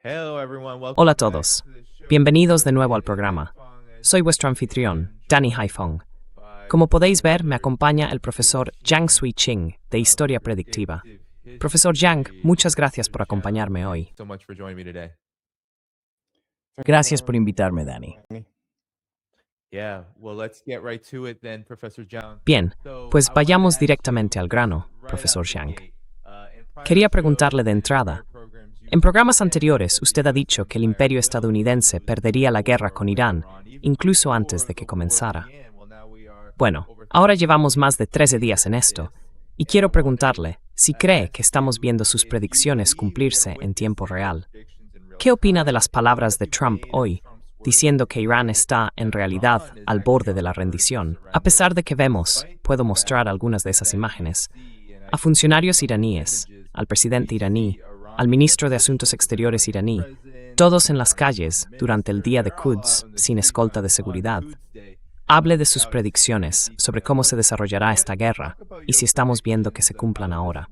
Hola a todos. Bienvenidos de nuevo al programa. Soy vuestro anfitrión, Danny Haifong. Como podéis ver, me acompaña el profesor Jiang Sui Ching, de Historia Predictiva. Profesor Jiang, muchas gracias por acompañarme hoy. Gracias por invitarme, Danny. Bien, pues vayamos directamente al grano, profesor Jiang. Quería preguntarle de entrada, en programas anteriores usted ha dicho que el imperio estadounidense perdería la guerra con Irán, incluso antes de que comenzara. Bueno, ahora llevamos más de 13 días en esto, y quiero preguntarle si cree que estamos viendo sus predicciones cumplirse en tiempo real. ¿Qué opina de las palabras de Trump hoy, diciendo que Irán está, en realidad, al borde de la rendición? A pesar de que vemos, puedo mostrar algunas de esas imágenes, a funcionarios iraníes, al presidente iraní, al ministro de Asuntos Exteriores iraní, todos en las calles durante el día de Quds sin escolta de seguridad. Hable de sus predicciones sobre cómo se desarrollará esta guerra y si estamos viendo que se cumplan ahora.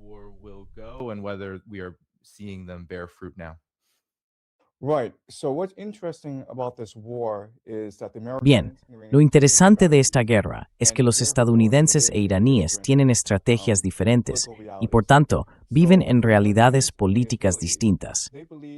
Bien, lo interesante de esta guerra es que los estadounidenses e iraníes tienen estrategias diferentes y, por tanto, viven en realidades políticas distintas.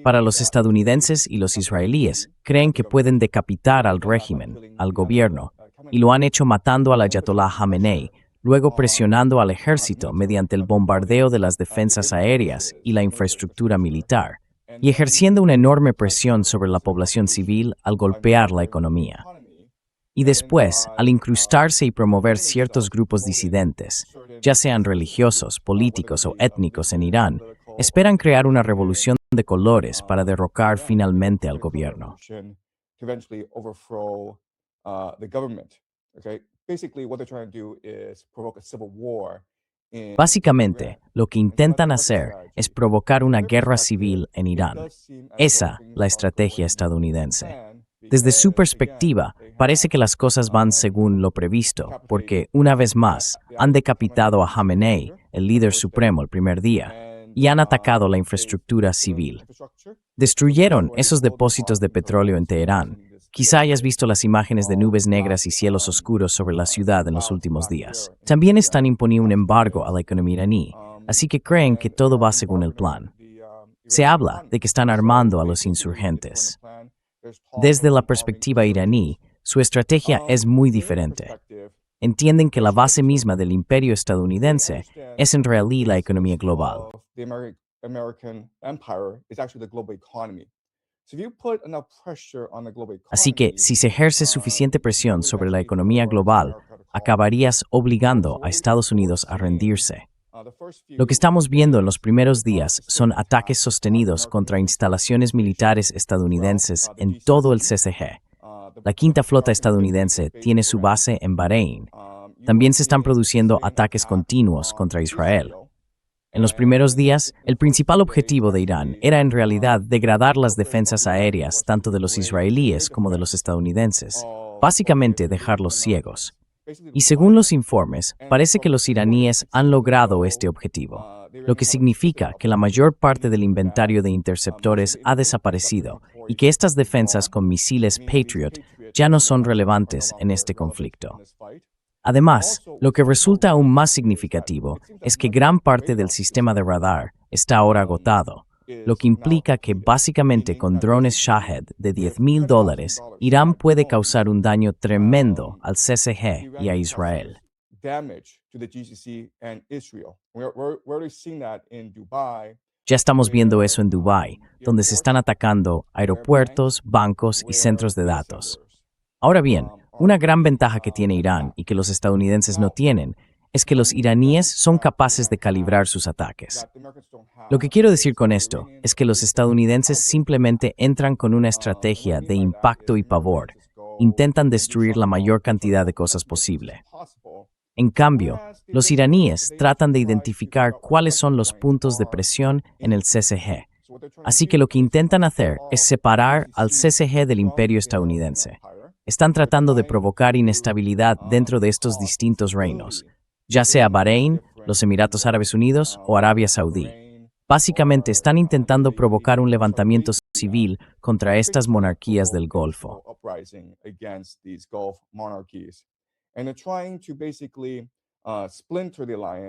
Para los estadounidenses y los israelíes, creen que pueden decapitar al régimen, al gobierno, y lo han hecho matando al ayatolá Jamenei, luego presionando al ejército mediante el bombardeo de las defensas aéreas y la infraestructura militar, y ejerciendo una enorme presión sobre la población civil al golpear la economía. Y después, al incrustarse y promover ciertos grupos disidentes, ya sean religiosos, políticos o étnicos en Irán, esperan crear una revolución de colores para derrocar finalmente al gobierno. Básicamente, lo que intentan hacer es provocar una guerra civil en Irán. Esa es la estrategia estadounidense. Desde su perspectiva, parece que las cosas van según lo previsto, porque, una vez más, han decapitado a Jamenei, el líder supremo, el primer día, y han atacado la infraestructura civil. Destruyeron esos depósitos de petróleo en Teherán. Quizá hayas visto las imágenes de nubes negras y cielos oscuros sobre la ciudad en los últimos días. También están imponiendo un embargo a la economía iraní, así que creen que todo va según el plan. Se habla de que están armando a los insurgentes. Desde la perspectiva iraní, su estrategia es muy diferente. Entienden que la base misma del imperio estadounidense es en realidad la economía global. Así que, si se ejerce suficiente presión sobre la economía global, acabarías obligando a Estados Unidos a rendirse. Lo que estamos viendo en los primeros días son ataques sostenidos contra instalaciones militares estadounidenses en todo el CCG. La Quinta Flota estadounidense tiene su base en Bahrein. También se están produciendo ataques continuos contra Israel. En los primeros días, el principal objetivo de Irán era en realidad degradar las defensas aéreas tanto de los israelíes como de los estadounidenses, básicamente dejarlos ciegos. Y según los informes, parece que los iraníes han logrado este objetivo, lo que significa que la mayor parte del inventario de interceptores ha desaparecido y que estas defensas con misiles Patriot ya no son relevantes en este conflicto. Además, lo que resulta aún más significativo es que gran parte del sistema de radar está ahora agotado, lo que implica que básicamente con drones Shahed de $10,000, Irán puede causar un daño tremendo al CCG y a Israel. Ya estamos viendo eso en Dubái, donde se están atacando aeropuertos, bancos y centros de datos. Ahora bien, una gran ventaja que tiene Irán y que los estadounidenses no tienen es que los iraníes son capaces de calibrar sus ataques. Lo que quiero decir con esto es que los estadounidenses simplemente entran con una estrategia de impacto y pavor. Intentan destruir la mayor cantidad de cosas posible. En cambio, los iraníes tratan de identificar cuáles son los puntos de presión en el CCG. Así que lo que intentan hacer es separar al CCG del imperio estadounidense. Están tratando de provocar inestabilidad dentro de estos distintos reinos, ya sea Bahrein, los Emiratos Árabes Unidos o Arabia Saudí. Básicamente están intentando provocar un levantamiento civil contra estas monarquías del Golfo.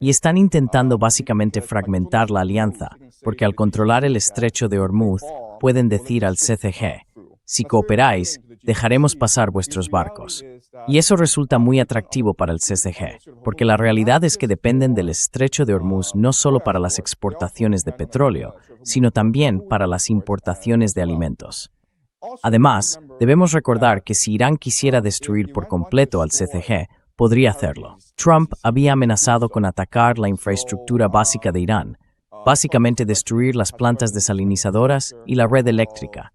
Y están intentando básicamente fragmentar la alianza, porque al controlar el estrecho de Hormuz, pueden decir al CCG, si cooperáis, dejaremos pasar vuestros barcos. Y eso resulta muy atractivo para el CCG, porque la realidad es que dependen del estrecho de Hormuz no solo para las exportaciones de petróleo, sino también para las importaciones de alimentos. Además, debemos recordar que si Irán quisiera destruir por completo al CCG, podría hacerlo. Trump había amenazado con atacar la infraestructura básica de Irán, básicamente destruir las plantas desalinizadoras y la red eléctrica.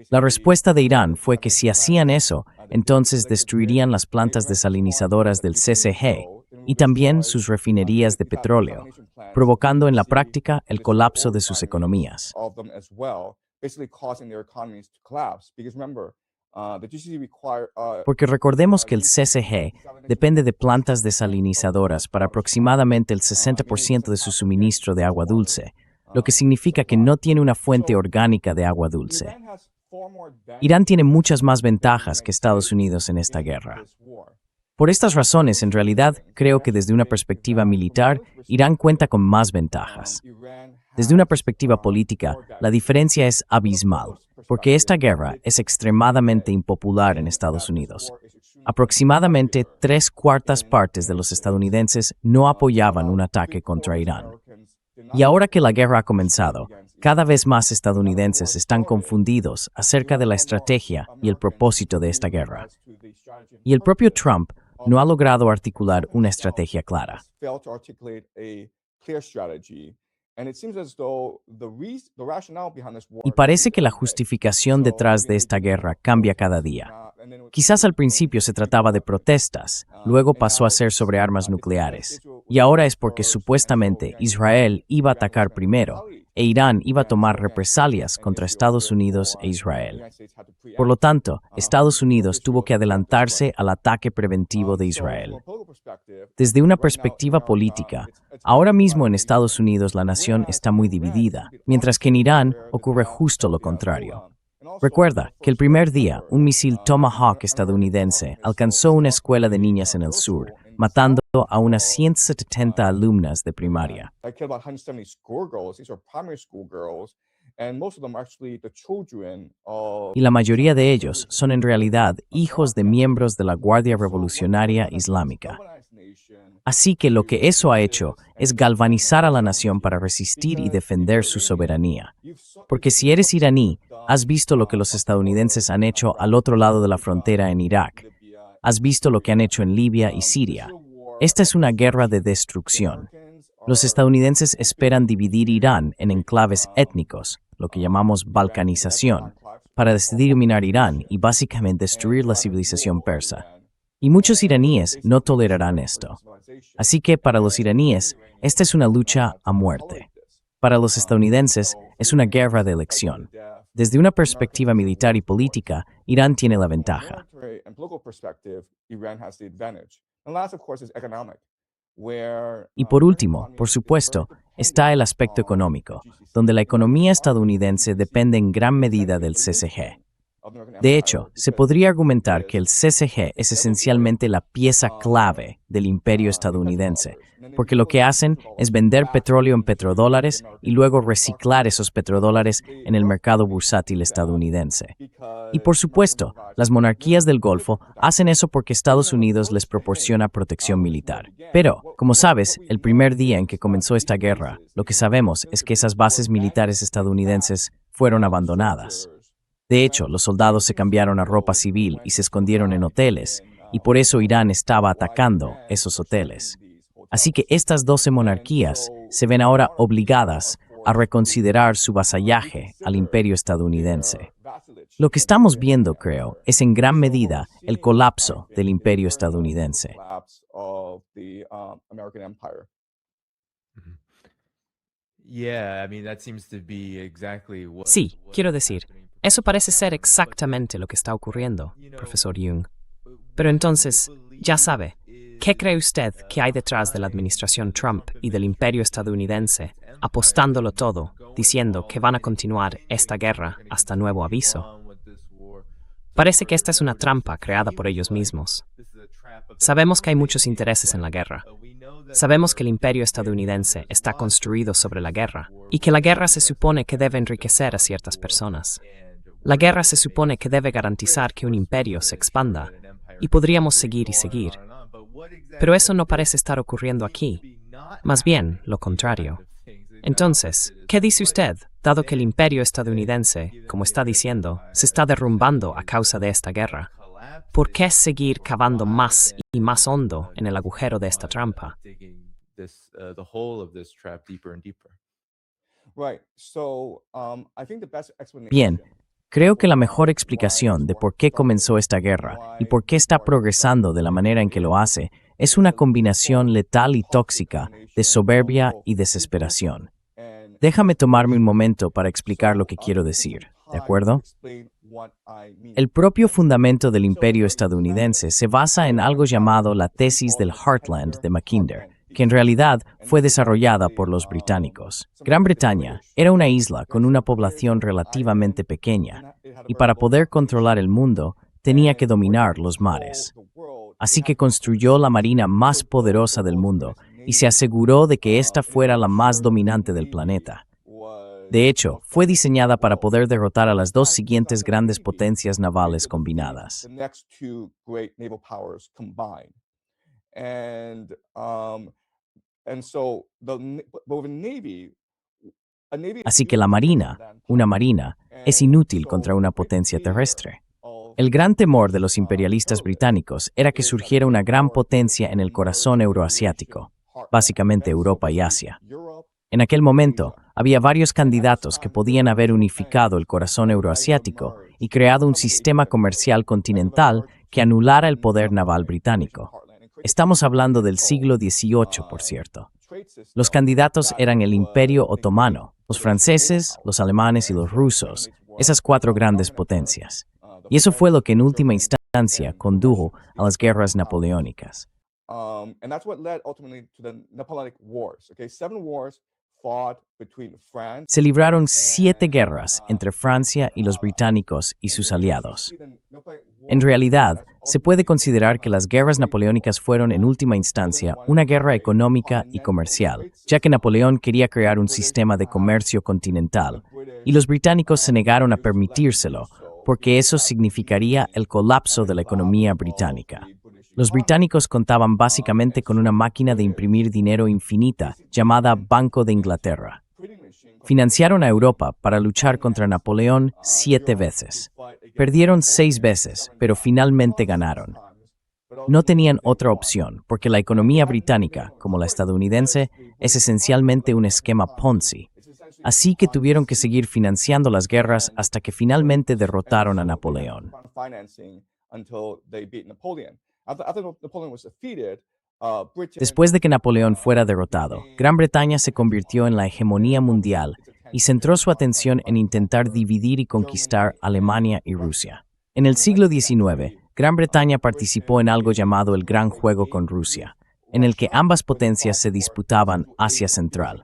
La respuesta de Irán fue que si hacían eso, entonces destruirían las plantas desalinizadoras del CCG y también sus refinerías de petróleo, provocando en la práctica el colapso de sus economías. Porque recordemos que el CCG depende de plantas desalinizadoras para aproximadamente el 60% de su suministro de agua dulce, lo que significa que no tiene una fuente orgánica de agua dulce. Irán tiene muchas más ventajas que Estados Unidos en esta guerra. Por estas razones, en realidad, creo que desde una perspectiva militar, Irán cuenta con más ventajas. Desde una perspectiva política, la diferencia es abismal, porque esta guerra es extremadamente impopular en Estados Unidos. Aproximadamente 3/4 partes de los estadounidenses no apoyaban un ataque contra Irán. Y ahora que la guerra ha comenzado, cada vez más estadounidenses están confundidos acerca de la estrategia y el propósito de esta guerra. Y el propio Trump no ha logrado articular una estrategia clara. Y parece que la justificación detrás de esta guerra cambia cada día. Quizás al principio se trataba de protestas, luego pasó a ser sobre armas nucleares, y ahora es porque supuestamente Israel iba a atacar primero, e Irán iba a tomar represalias contra Estados Unidos e Israel. Por lo tanto, Estados Unidos tuvo que adelantarse al ataque preventivo de Israel. Desde una perspectiva política, ahora mismo en Estados Unidos la nación está muy dividida, mientras que en Irán ocurre justo lo contrario. Recuerda que el primer día, un misil Tomahawk estadounidense alcanzó una escuela de niñas en el sur, matando a unas 170 alumnas de primaria. Y la mayoría de ellos son en realidad hijos de miembros de la Guardia Revolucionaria Islámica. Así que lo que eso ha hecho es galvanizar a la nación para resistir y defender su soberanía. Porque si eres iraní, has visto lo que los estadounidenses han hecho al otro lado de la frontera en Irak. Has visto lo que han hecho en Libia y Siria. Esta es una guerra de destrucción. Los estadounidenses esperan dividir Irán en enclaves étnicos, lo que llamamos balcanización, para dominar Irán y básicamente destruir la civilización persa. Y muchos iraníes no tolerarán esto. Así que para los iraníes, esta es una lucha a muerte. Para los estadounidenses, es una guerra de elección. Desde una perspectiva militar y política, Irán tiene la ventaja. Y por último, por supuesto, está el aspecto económico, donde la economía estadounidense depende en gran medida del CCG. De hecho, se podría argumentar que el CCG es esencialmente la pieza clave del imperio estadounidense, porque lo que hacen es vender petróleo en petrodólares y luego reciclar esos petrodólares en el mercado bursátil estadounidense. Y por supuesto, las monarquías del Golfo hacen eso porque Estados Unidos les proporciona protección militar. Pero, como sabes, el primer día en que comenzó esta guerra, lo que sabemos es que esas bases militares estadounidenses fueron abandonadas. De hecho, los soldados se cambiaron a ropa civil y se escondieron en hoteles, y por eso Irán estaba atacando esos hoteles. Así que estas 12 monarquías se ven ahora obligadas a reconsiderar su vasallaje al imperio estadounidense. Lo que estamos viendo, creo, es en gran medida el colapso del imperio estadounidense. Sí, quiero decir, eso parece ser exactamente lo que está ocurriendo, profesor Young. Pero entonces, ya sabe, ¿qué cree usted que hay detrás de la administración Trump y del imperio estadounidense, apostándolo todo diciendo que van a continuar esta guerra hasta nuevo aviso. Parece que esta es una trampa creada por ellos mismos. Sabemos que hay muchos intereses en la guerra. Sabemos que el imperio estadounidense está construido sobre la guerra y que la guerra se supone que debe enriquecer a ciertas personas. La guerra se supone que debe garantizar que un imperio se expanda y podríamos seguir y seguir. Pero eso no parece estar ocurriendo aquí. Más bien, lo contrario. Entonces, ¿qué dice usted, dado que el imperio estadounidense, como está diciendo, se está derrumbando a causa de esta guerra? ¿Por qué seguir cavando más y más hondo en el agujero de esta trampa? Bien, creo que la mejor explicación de por qué comenzó esta guerra y por qué está progresando de la manera en que lo hace es una combinación letal y tóxica de soberbia y desesperación. Déjame tomarme un momento para explicar lo que quiero decir, ¿de acuerdo? El propio fundamento del imperio estadounidense se basa en algo llamado la tesis del Heartland de Mackinder, que en realidad fue desarrollada por los británicos. Gran Bretaña era una isla con una población relativamente pequeña, y para poder controlar el mundo tenía que dominar los mares. Así que construyó la marina más poderosa del mundo y se aseguró de que ésta fuera la más dominante del planeta. De hecho, fue diseñada para poder derrotar a las dos siguientes grandes potencias navales combinadas. Así que la marina, una marina, es inútil contra una potencia terrestre. El gran temor de los imperialistas británicos era que surgiera una gran potencia en el corazón euroasiático, básicamente Europa y Asia. En aquel momento, había varios candidatos que podían haber unificado el corazón euroasiático y creado un sistema comercial continental que anulara el poder naval británico. Estamos hablando del siglo XVIII, por cierto. Los candidatos eran el Imperio Otomano, los franceses, los alemanes y los rusos, esas cuatro grandes potencias. Y eso fue lo que en última instancia condujo a las guerras napoleónicas. Se libraron 7 guerras entre Francia y los británicos y sus aliados. En realidad, se puede considerar que las guerras napoleónicas fueron en última instancia una guerra económica y comercial, ya que Napoleón quería crear un sistema de comercio continental, y los británicos se negaron a permitírselo, porque eso significaría el colapso de la economía británica. Los británicos contaban básicamente con una máquina de imprimir dinero infinita llamada Banco de Inglaterra. Financiaron a Europa para luchar contra Napoleón 7 veces. Perdieron 6 veces, pero finalmente ganaron. No tenían otra opción, porque la economía británica, como la estadounidense, es esencialmente un esquema Ponzi. Así que tuvieron que seguir financiando las guerras hasta que finalmente derrotaron a Napoleón. Después de que Napoleón fuera derrotado, Gran Bretaña se convirtió en la hegemonía mundial y centró su atención en intentar dividir y conquistar Alemania y Rusia. En el siglo XIX, Gran Bretaña participó en algo llamado el Gran Juego con Rusia, en el que ambas potencias se disputaban Asia Central.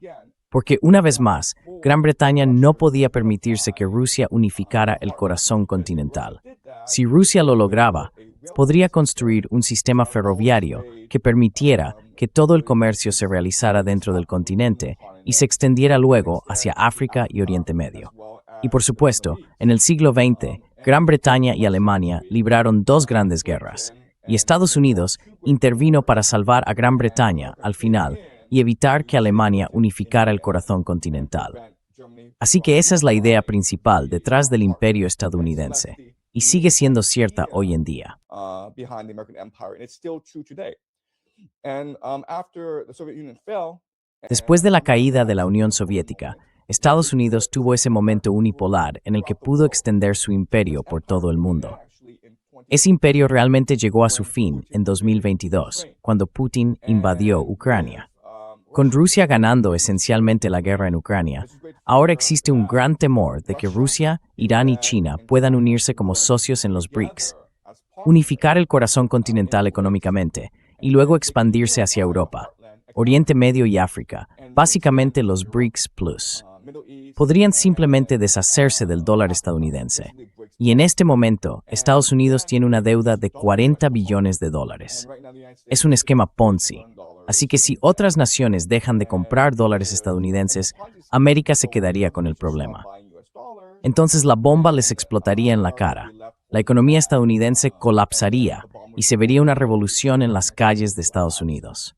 Porque, una vez más, Gran Bretaña no podía permitirse que Rusia unificara el corazón continental. Si Rusia lo lograba, podría construir un sistema ferroviario que permitiera que todo el comercio se realizara dentro del continente y se extendiera luego hacia África y Oriente Medio. Y por supuesto, en el siglo XX, Gran Bretaña y Alemania libraron 2 grandes guerras, y Estados Unidos intervino para salvar a Gran Bretaña al final y evitar que Alemania unificara el corazón continental. Así que esa es la idea principal detrás del imperio estadounidense, y sigue siendo cierta hoy en día. Después de la caída de la Unión Soviética, Estados Unidos tuvo ese momento unipolar en el que pudo extender su imperio por todo el mundo. Ese imperio realmente llegó a su fin en 2022, cuando Putin invadió Ucrania. Con Rusia ganando esencialmente la guerra en Ucrania, ahora existe un gran temor de que Rusia, Irán y China puedan unirse como socios en los BRICS, unificar el corazón continental económicamente y luego expandirse hacia Europa, Oriente Medio y África, básicamente los BRICS Plus. Podrían simplemente deshacerse del dólar estadounidense. Y en este momento, Estados Unidos tiene una deuda de 40 billones de dólares. Es un esquema Ponzi. Así que si otras naciones dejan de comprar dólares estadounidenses, América se quedaría con el problema. Entonces la bomba les explotaría en la cara. La economía estadounidense colapsaría y se vería una revolución en las calles de Estados Unidos.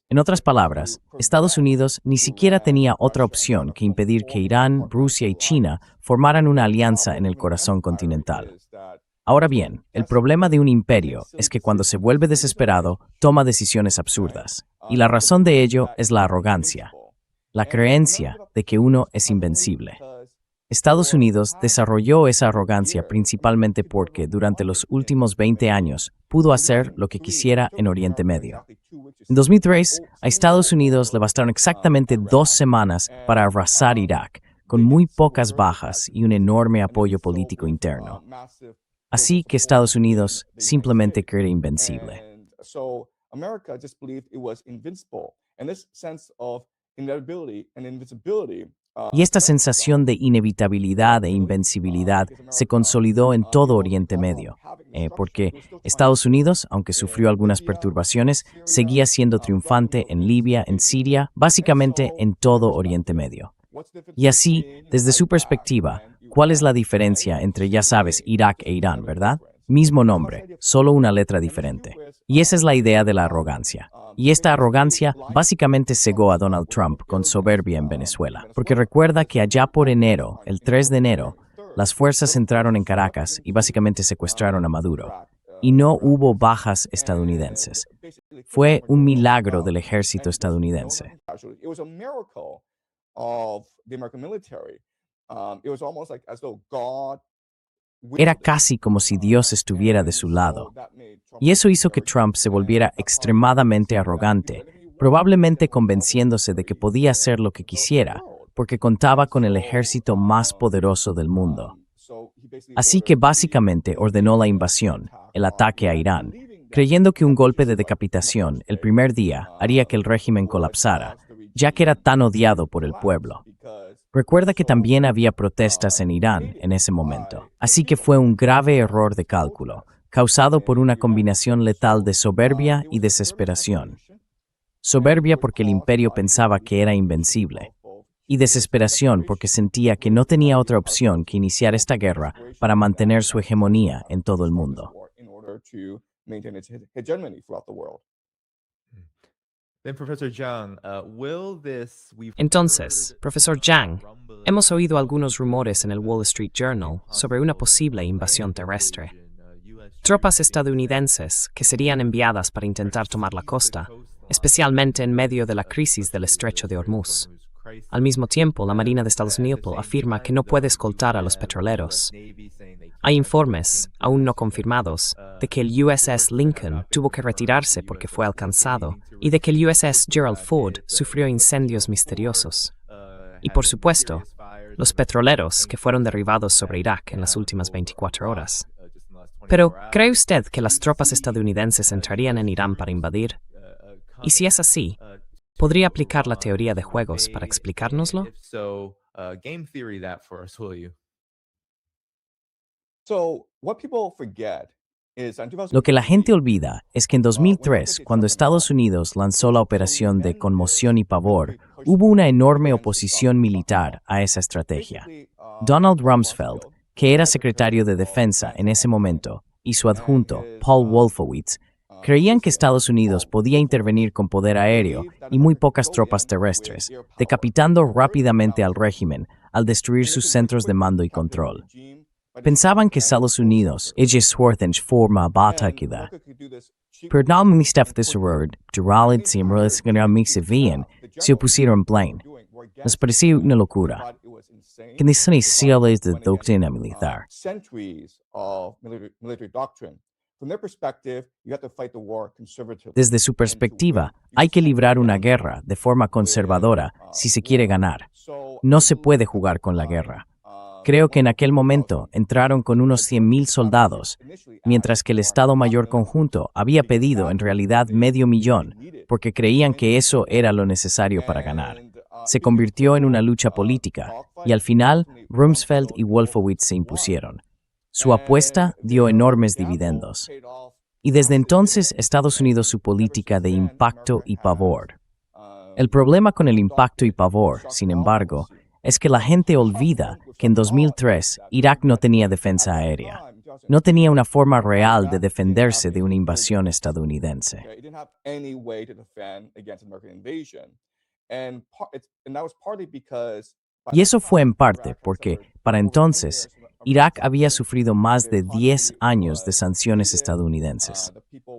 En otras palabras, Estados Unidos ni siquiera tenía otra opción que impedir que Irán, Rusia y China formaran una alianza en el corazón continental. Ahora bien, el problema de un imperio es que cuando se vuelve desesperado, toma decisiones absurdas. Y la razón de ello es la arrogancia, la creencia de que uno es invencible. Estados Unidos desarrolló esa arrogancia principalmente porque durante los últimos 20 años pudo hacer lo que quisiera en Oriente Medio. En 2003, a Estados Unidos le bastaron exactamente 2 semanas para arrasar Irak, con muy pocas bajas y un enorme apoyo político interno. Así que Estados Unidos simplemente cree invencible. Y esta sensación de inevitabilidad e invencibilidad se consolidó en todo Oriente Medio, porque Estados Unidos, aunque sufrió algunas perturbaciones, seguía siendo triunfante en Libia, en Siria, básicamente en todo Oriente Medio. Y así, desde su perspectiva, ¿cuál es la diferencia entre, ya sabes, Irak e Irán, verdad? Mismo nombre, solo una letra diferente. Y esa es la idea de la arrogancia. Y esta arrogancia básicamente cegó a Donald Trump con soberbia en Venezuela. Porque recuerda que allá por enero, el 3 de enero, las fuerzas entraron en Caracas y básicamente secuestraron a Maduro. Y no hubo bajas estadounidenses. Fue un milagro del ejército estadounidense. Era casi como si Dios estuviera de su lado. Y eso hizo que Trump se volviera extremadamente arrogante, probablemente convenciéndose de que podía hacer lo que quisiera, porque contaba con el ejército más poderoso del mundo. Así que básicamente ordenó la invasión, el ataque a Irán, creyendo que un golpe de decapitación el primer día haría que el régimen colapsara, ya que era tan odiado por el pueblo. Recuerda que también había protestas en Irán en ese momento, así que fue un grave error de cálculo, causado por una combinación letal de soberbia y desesperación. Soberbia porque el imperio pensaba que era invencible, y desesperación porque sentía que no tenía otra opción que iniciar esta guerra para mantener su hegemonía en todo el mundo. Entonces, profesor Zhang, hemos oído algunos rumores en el Wall Street Journal sobre una posible invasión terrestre. Tropas estadounidenses que serían enviadas para intentar tomar la costa, especialmente en medio de la crisis del estrecho de Hormuz. Al mismo tiempo, la Marina de Estados Unidos afirma que no puede escoltar a los petroleros. Hay informes, aún no confirmados, de que el USS Lincoln tuvo que retirarse porque fue alcanzado y de que el USS Gerald Ford sufrió incendios misteriosos. Y por supuesto, los petroleros que fueron derribados sobre Irak en las últimas 24 horas. Pero, ¿cree usted que las tropas estadounidenses entrarían en Irán para invadir? Y si es así, ¿podría aplicar la teoría de juegos para explicárnoslo? Lo que la gente olvida es que en 2003, cuando Estados Unidos lanzó la operación de Conmoción y Pavor, hubo una enorme oposición militar a esa estrategia. Donald Rumsfeld, que era secretario de Defensa en ese momento, y su adjunto, Paul Wolfowitz, creían que Estados Unidos podía intervenir con poder aéreo y muy pocas tropas terrestres, decapitando rápidamente al régimen al destruir sus centros de mando y control. Pensaban que Estados Unidos es suerte en forma batakida. Pero no me staftesorord, duralid simrales ganamixivian, se opusieron plain. Les parecía una locura. Que ni son ciales de doctrina militar. Desde su perspectiva, hay que librar una guerra de forma conservadora si se quiere ganar. No se puede jugar con la guerra. Creo que en aquel momento entraron con unos 100,000 soldados, mientras que el Estado Mayor Conjunto había pedido en realidad 500,000, porque creían que eso era lo necesario para ganar. Se convirtió en una lucha política, y al final Rumsfeld y Wolfowitz se impusieron. Su apuesta dio enormes dividendos. Y desde entonces Estados Unidos su política de impacto y pavor. El problema con el impacto y pavor, sin embargo, es que la gente olvida que en 2003 Irak no tenía defensa aérea. No tenía una forma real de defenderse de una invasión estadounidense. Y eso fue en parte porque, para entonces, Irak había sufrido más de 10 años de sanciones estadounidenses.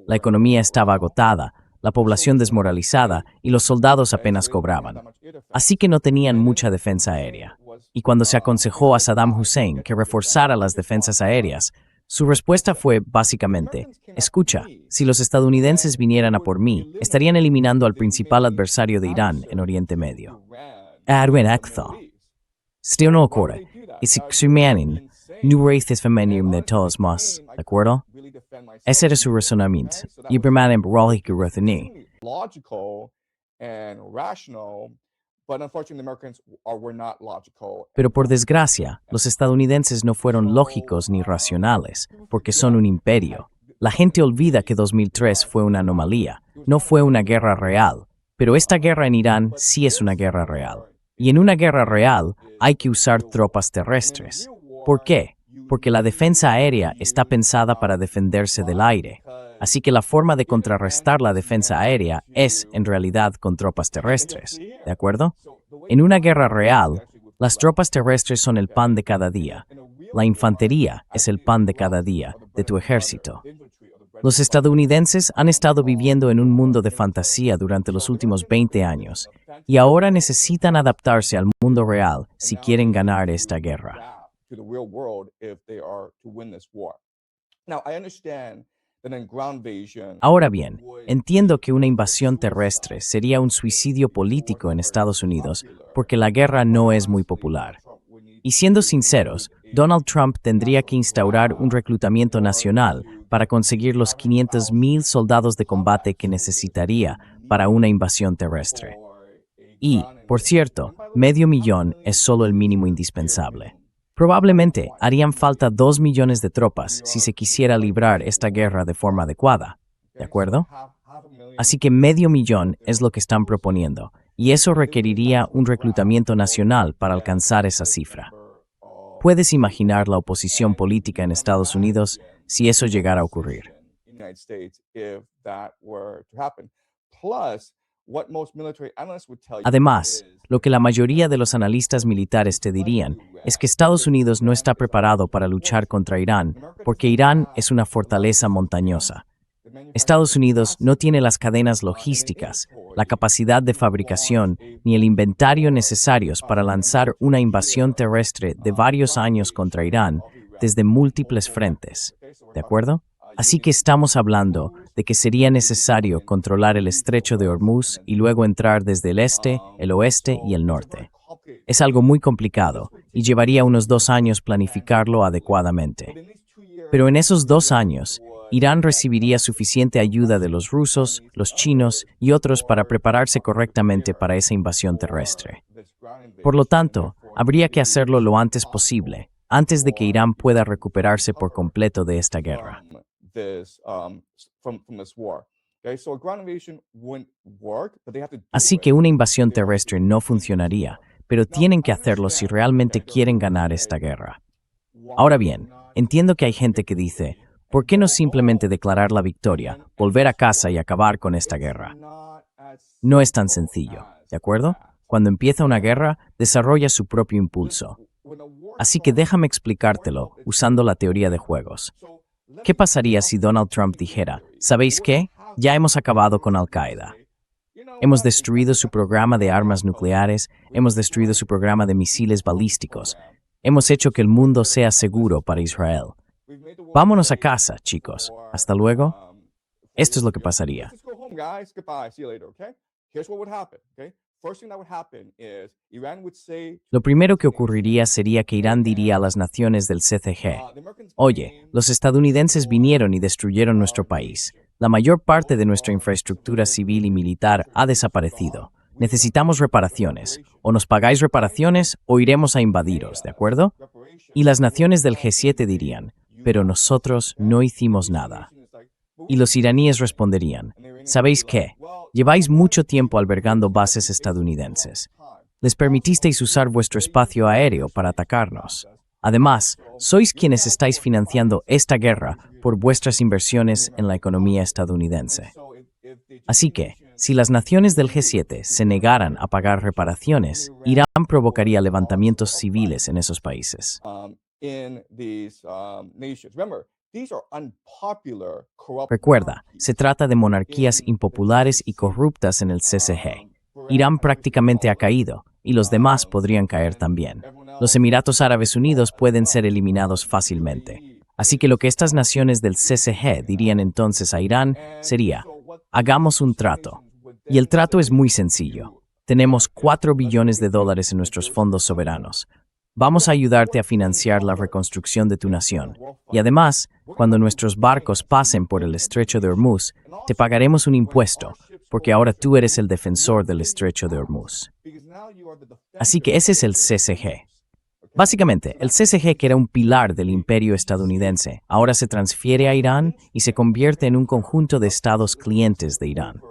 La economía estaba agotada, la población desmoralizada y los soldados apenas cobraban. Así que no tenían mucha defensa aérea. Y cuando se aconsejó a Saddam Hussein que reforzara las defensas aéreas, su respuesta fue, básicamente, escucha, si los estadounidenses vinieran a por mí, estarían eliminando al principal adversario de Irán en Oriente Medio. Still no ocurre. Y si Xumanin no reices femenium de todos más, ¿de acuerdo? Ese era su razonamiento. Y permanente lógico razonó. Pero por desgracia, los estadounidenses no fueron lógicos ni racionales, porque son un imperio. La gente olvida que 2003 fue una anomalía, no fue una guerra real, pero esta guerra en Irán sí es una guerra real. Y en una guerra real hay que usar tropas terrestres. ¿Por qué? Porque la defensa aérea está pensada para defenderse del aire. Así que la forma de contrarrestar la defensa aérea es, en realidad, con tropas terrestres. ¿De acuerdo? En una guerra real, las tropas terrestres son el pan de cada día. La infantería es el pan de cada día de tu ejército. Los estadounidenses han estado viviendo en un mundo de fantasía durante los últimos 20 años y ahora necesitan adaptarse al mundo real si quieren ganar esta guerra. Ahora bien, entiendo que una invasión terrestre sería un suicidio político en Estados Unidos porque la guerra no es muy popular. Y siendo sinceros, Donald Trump tendría que instaurar un reclutamiento nacional para conseguir los 500,000 soldados de combate que necesitaría para una invasión terrestre. Y, por cierto, 500,000 es solo el mínimo indispensable. Probablemente harían falta 2 millones de tropas si se quisiera librar esta guerra de forma adecuada, ¿de acuerdo? Así que 500,000 es lo que están proponiendo, y eso requeriría un reclutamiento nacional para alcanzar esa cifra. ¿Puedes imaginar la oposición política en Estados Unidos si eso llegara a ocurrir? Además, lo que la mayoría de los analistas militares te dirían es que Estados Unidos no está preparado para luchar contra Irán porque Irán es una fortaleza montañosa. Estados Unidos no tiene las cadenas logísticas, la capacidad de fabricación ni el inventario necesarios para lanzar una invasión terrestre de varios años contra Irán desde múltiples frentes. ¿De acuerdo? Así que estamos hablando de que sería necesario controlar el estrecho de Hormuz y luego entrar desde el este, el oeste y el norte. Es algo muy complicado y llevaría unos 2 años planificarlo adecuadamente. Pero en esos 2 años, Irán recibiría suficiente ayuda de los rusos, los chinos y otros para prepararse correctamente para esa invasión terrestre. Por lo tanto, habría que hacerlo lo antes posible, antes de que Irán pueda recuperarse por completo de esta guerra. Así que una invasión terrestre no funcionaría, pero tienen que hacerlo si realmente quieren ganar esta guerra. Ahora bien, entiendo que hay gente que dice, ¿por qué no simplemente declarar la victoria, volver a casa y acabar con esta guerra? No es tan sencillo, ¿de acuerdo? Cuando empieza una guerra, desarrolla su propio impulso. Así que déjame explicártelo usando la teoría de juegos. ¿Qué pasaría si Donald Trump dijera, ¿sabéis qué? Ya hemos acabado con Al-Qaeda. Hemos destruido su programa de armas nucleares, hemos destruido su programa de misiles balísticos, hemos hecho que el mundo sea seguro para Israel. Vámonos a casa, chicos. Hasta luego. Esto es lo que pasaría. Lo primero que ocurriría sería que Irán diría a las naciones del CCG: oye, los estadounidenses vinieron y destruyeron nuestro país. La mayor parte de nuestra infraestructura civil y militar ha desaparecido. Necesitamos reparaciones. O nos pagáis reparaciones o iremos a invadiros, ¿de acuerdo? Y las naciones del G7 dirían: pero nosotros no hicimos nada. Y los iraníes responderían: ¿sabéis qué? Lleváis mucho tiempo albergando bases estadounidenses. Les permitisteis usar vuestro espacio aéreo para atacarnos. Además, sois quienes estáis financiando esta guerra por vuestras inversiones en la economía estadounidense. Así que, si las naciones del G7 se negaran a pagar reparaciones, Irán provocaría levantamientos civiles en esos países. Recuerda, se trata de monarquías impopulares y corruptas en el CCG. Irán prácticamente ha caído, y los demás podrían caer también. Los Emiratos Árabes Unidos pueden ser eliminados fácilmente. Así que lo que estas naciones del CCG dirían entonces a Irán sería: hagamos un trato. Y el trato es muy sencillo. Tenemos $4 billones en nuestros fondos soberanos. Vamos a ayudarte a financiar la reconstrucción de tu nación. Y además, cuando nuestros barcos pasen por el estrecho de Hormuz, te pagaremos un impuesto, porque ahora tú eres el defensor del estrecho de Hormuz. Así que ese es el CCG. Básicamente, el CCG, que era un pilar del imperio estadounidense, ahora se transfiere a Irán y se convierte en un conjunto de estados clientes de Irán.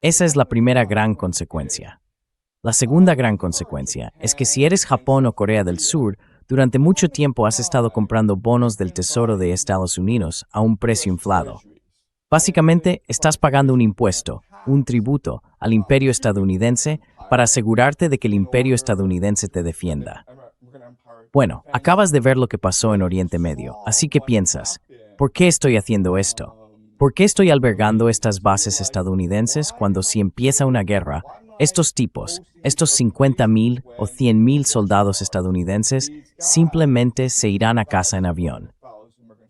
Esa es la primera gran consecuencia. La segunda gran consecuencia es que si eres Japón o Corea del Sur, durante mucho tiempo has estado comprando bonos del Tesoro de Estados Unidos a un precio inflado. Básicamente, estás pagando un impuesto, un tributo, al imperio estadounidense para asegurarte de que el imperio estadounidense te defienda. Bueno, acabas de ver lo que pasó en Oriente Medio, así que piensas: ¿por qué estoy haciendo esto? ¿Por qué estoy albergando estas bases estadounidenses cuando, si empieza una guerra, estos tipos, estos 50,000 o 100,000 soldados estadounidenses, simplemente se irán a casa en avión?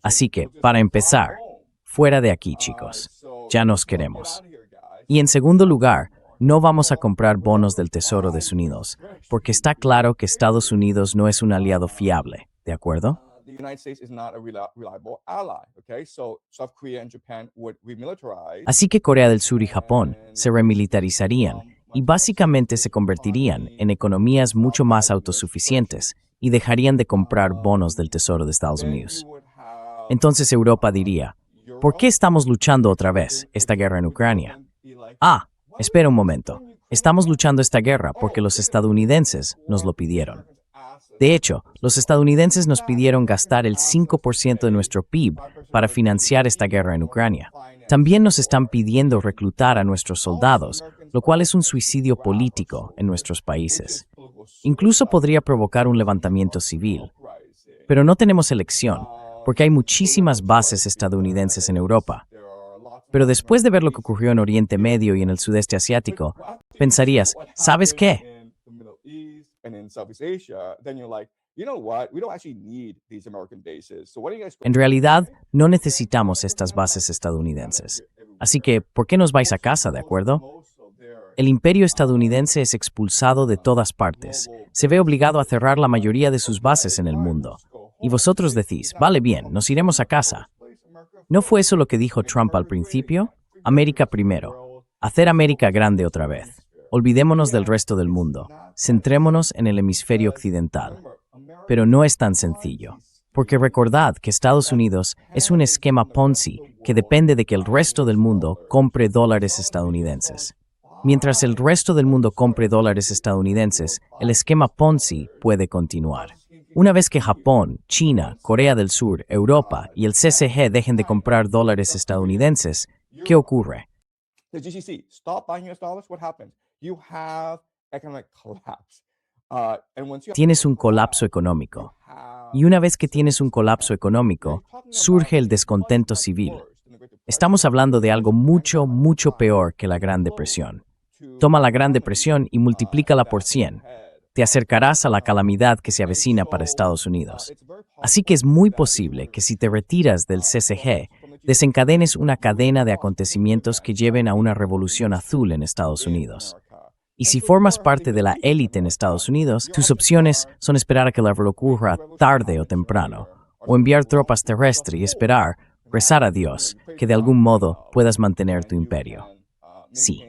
Así que, para empezar, fuera de aquí, chicos. Ya nos queremos. Y en segundo lugar, no vamos a comprar bonos del Tesoro de Estados Unidos, porque está claro que Estados Unidos no es un aliado fiable, ¿de acuerdo? Así que Corea del Sur y Japón se remilitarizarían y básicamente se convertirían en economías mucho más autosuficientes y dejarían de comprar bonos del Tesoro de Estados Unidos. Entonces Europa diría: ¿por qué estamos luchando otra vez esta guerra en Ucrania? Ah, espera un momento. Estamos luchando esta guerra porque los estadounidenses nos lo pidieron. De hecho, los estadounidenses nos pidieron gastar el 5% de nuestro PIB para financiar esta guerra en Ucrania. También nos están pidiendo reclutar a nuestros soldados, lo cual es un suicidio político en nuestros países. Incluso podría provocar un levantamiento civil. Pero no tenemos elección, porque hay muchísimas bases estadounidenses en Europa. Pero después de ver lo que ocurrió en Oriente Medio y en el sudeste asiático, pensarías: ¿sabes qué? En realidad, no necesitamos estas bases estadounidenses. Así que, ¿por qué nos vais a casa, de acuerdo? El imperio estadounidense es expulsado de todas partes. Se ve obligado a cerrar la mayoría de sus bases en el mundo. Y vosotros decís: vale, bien, nos iremos a casa. ¿No fue eso lo que dijo Trump al principio? América primero. Hacer América grande otra vez. Olvidémonos del resto del mundo. Centrémonos en el hemisferio occidental. Pero no es tan sencillo. Porque recordad que Estados Unidos es un esquema Ponzi que depende de que el resto del mundo compre dólares estadounidenses. Mientras el resto del mundo compre dólares estadounidenses, el esquema Ponzi puede continuar. Una vez que Japón, China, Corea del Sur, Europa y el CCG dejen de comprar dólares estadounidenses, ¿qué ocurre? Tienes un colapso económico. Y una vez que tienes un colapso económico, surge el descontento civil. Estamos hablando de algo mucho, mucho peor que la Gran Depresión. Toma la Gran Depresión y multiplícala por 100. Te acercarás a la calamidad que se avecina para Estados Unidos. Así que es muy posible que si te retiras del CCG, desencadenes una cadena de acontecimientos que lleven a una revolución azul en Estados Unidos. Y si formas parte de la élite en Estados Unidos, tus opciones son esperar a que la revolución ocurra tarde o temprano, o enviar tropas terrestres y esperar, rezar a Dios, que de algún modo puedas mantener tu imperio. Sí.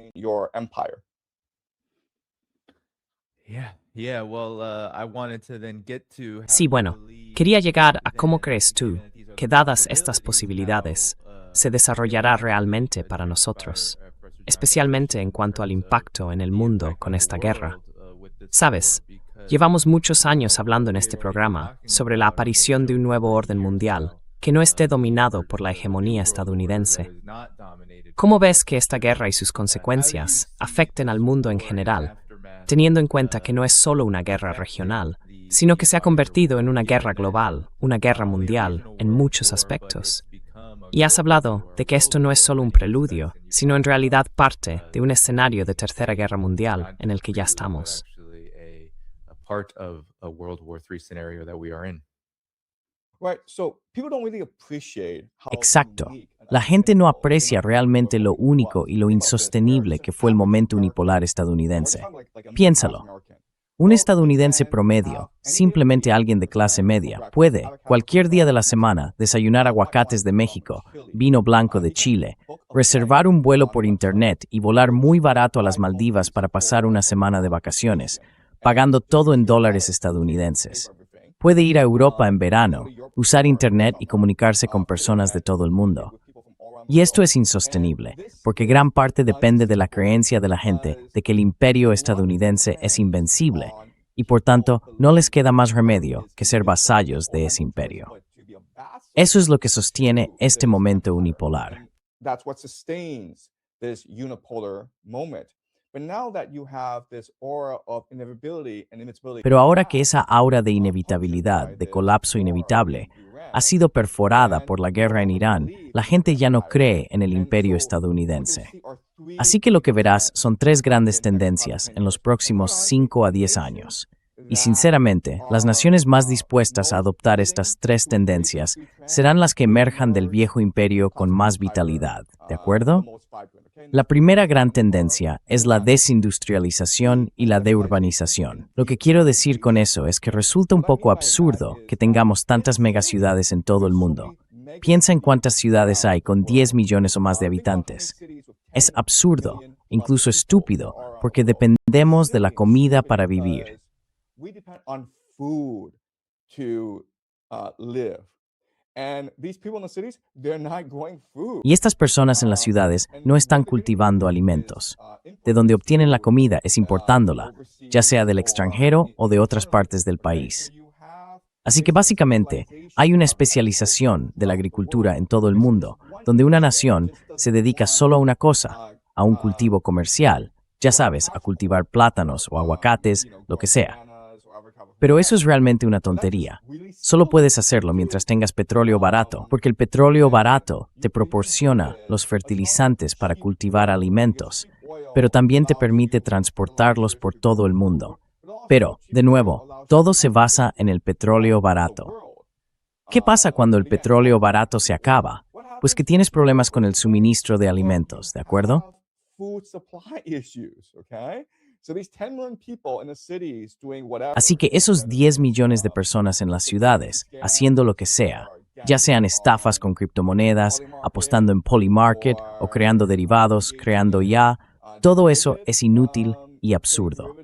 Sí, bueno, quería llegar a cómo crees tú que dadas estas posibilidades, se desarrollará realmente para nosotros, especialmente en cuanto al impacto en el mundo con esta guerra. Sabes, llevamos muchos años hablando en este programa sobre la aparición de un nuevo orden mundial que no esté dominado por la hegemonía estadounidense. ¿Cómo ves que esta guerra y sus consecuencias afecten al mundo en general, teniendo en cuenta que no es solo una guerra regional, sino que se ha convertido en una guerra global, una guerra mundial, en muchos aspectos? Y has hablado de que esto no es solo un preludio, sino en realidad parte de un escenario de Tercera Guerra Mundial en el que ya estamos. Exacto. La gente no aprecia realmente lo único y lo insostenible que fue el momento unipolar estadounidense. Piénsalo. Un estadounidense promedio, simplemente alguien de clase media, puede, cualquier día de la semana, desayunar aguacates de México, vino blanco de Chile, reservar un vuelo por internet y volar muy barato a las Maldivas para pasar una semana de vacaciones, pagando todo en dólares estadounidenses. Puede ir a Europa en verano, usar internet y comunicarse con personas de todo el mundo. Y esto es insostenible, porque gran parte depende de la creencia de la gente de que el imperio estadounidense es invencible, y por tanto no les queda más remedio que ser vasallos de ese imperio. Eso es lo que sostiene este momento unipolar. Pero ahora que esa aura de inevitabilidad, de colapso inevitable, ha sido perforada por la guerra en Irán, la gente ya no cree en el imperio estadounidense. Así que lo que verás son tres grandes tendencias en los próximos 5 a 10 años. Y sinceramente, las naciones más dispuestas a adoptar estas tres tendencias serán las que emerjan del viejo imperio con más vitalidad, ¿de acuerdo? La primera gran tendencia es la desindustrialización y la deurbanización. Lo que quiero decir con eso es que resulta un poco absurdo que tengamos tantas megaciudades en todo el mundo. Piensa en cuántas ciudades hay con 10 millones o más de habitantes. Es absurdo, incluso estúpido, porque dependemos de la comida para vivir. Y estas personas en las ciudades no están cultivando alimentos. De donde obtienen la comida es importándola, ya sea del extranjero o de otras partes del país. Así que básicamente hay una especialización de la agricultura en todo el mundo, donde una nación se dedica solo a una cosa, a un cultivo comercial, ya sabes, a cultivar plátanos o aguacates, lo que sea. Pero eso es realmente una tontería. Solo puedes hacerlo mientras tengas petróleo barato, porque el petróleo barato te proporciona los fertilizantes para cultivar alimentos, pero también te permite transportarlos por todo el mundo. Pero, de nuevo, todo se basa en el petróleo barato. ¿Qué pasa cuando el petróleo barato se acaba? Pues que tienes problemas con el suministro de alimentos, ¿de acuerdo? Así que esos 10 millones de personas en las ciudades, haciendo lo que sea, ya sean estafas con criptomonedas, apostando en Polymarket o creando derivados, creando IA, todo eso es inútil y absurdo.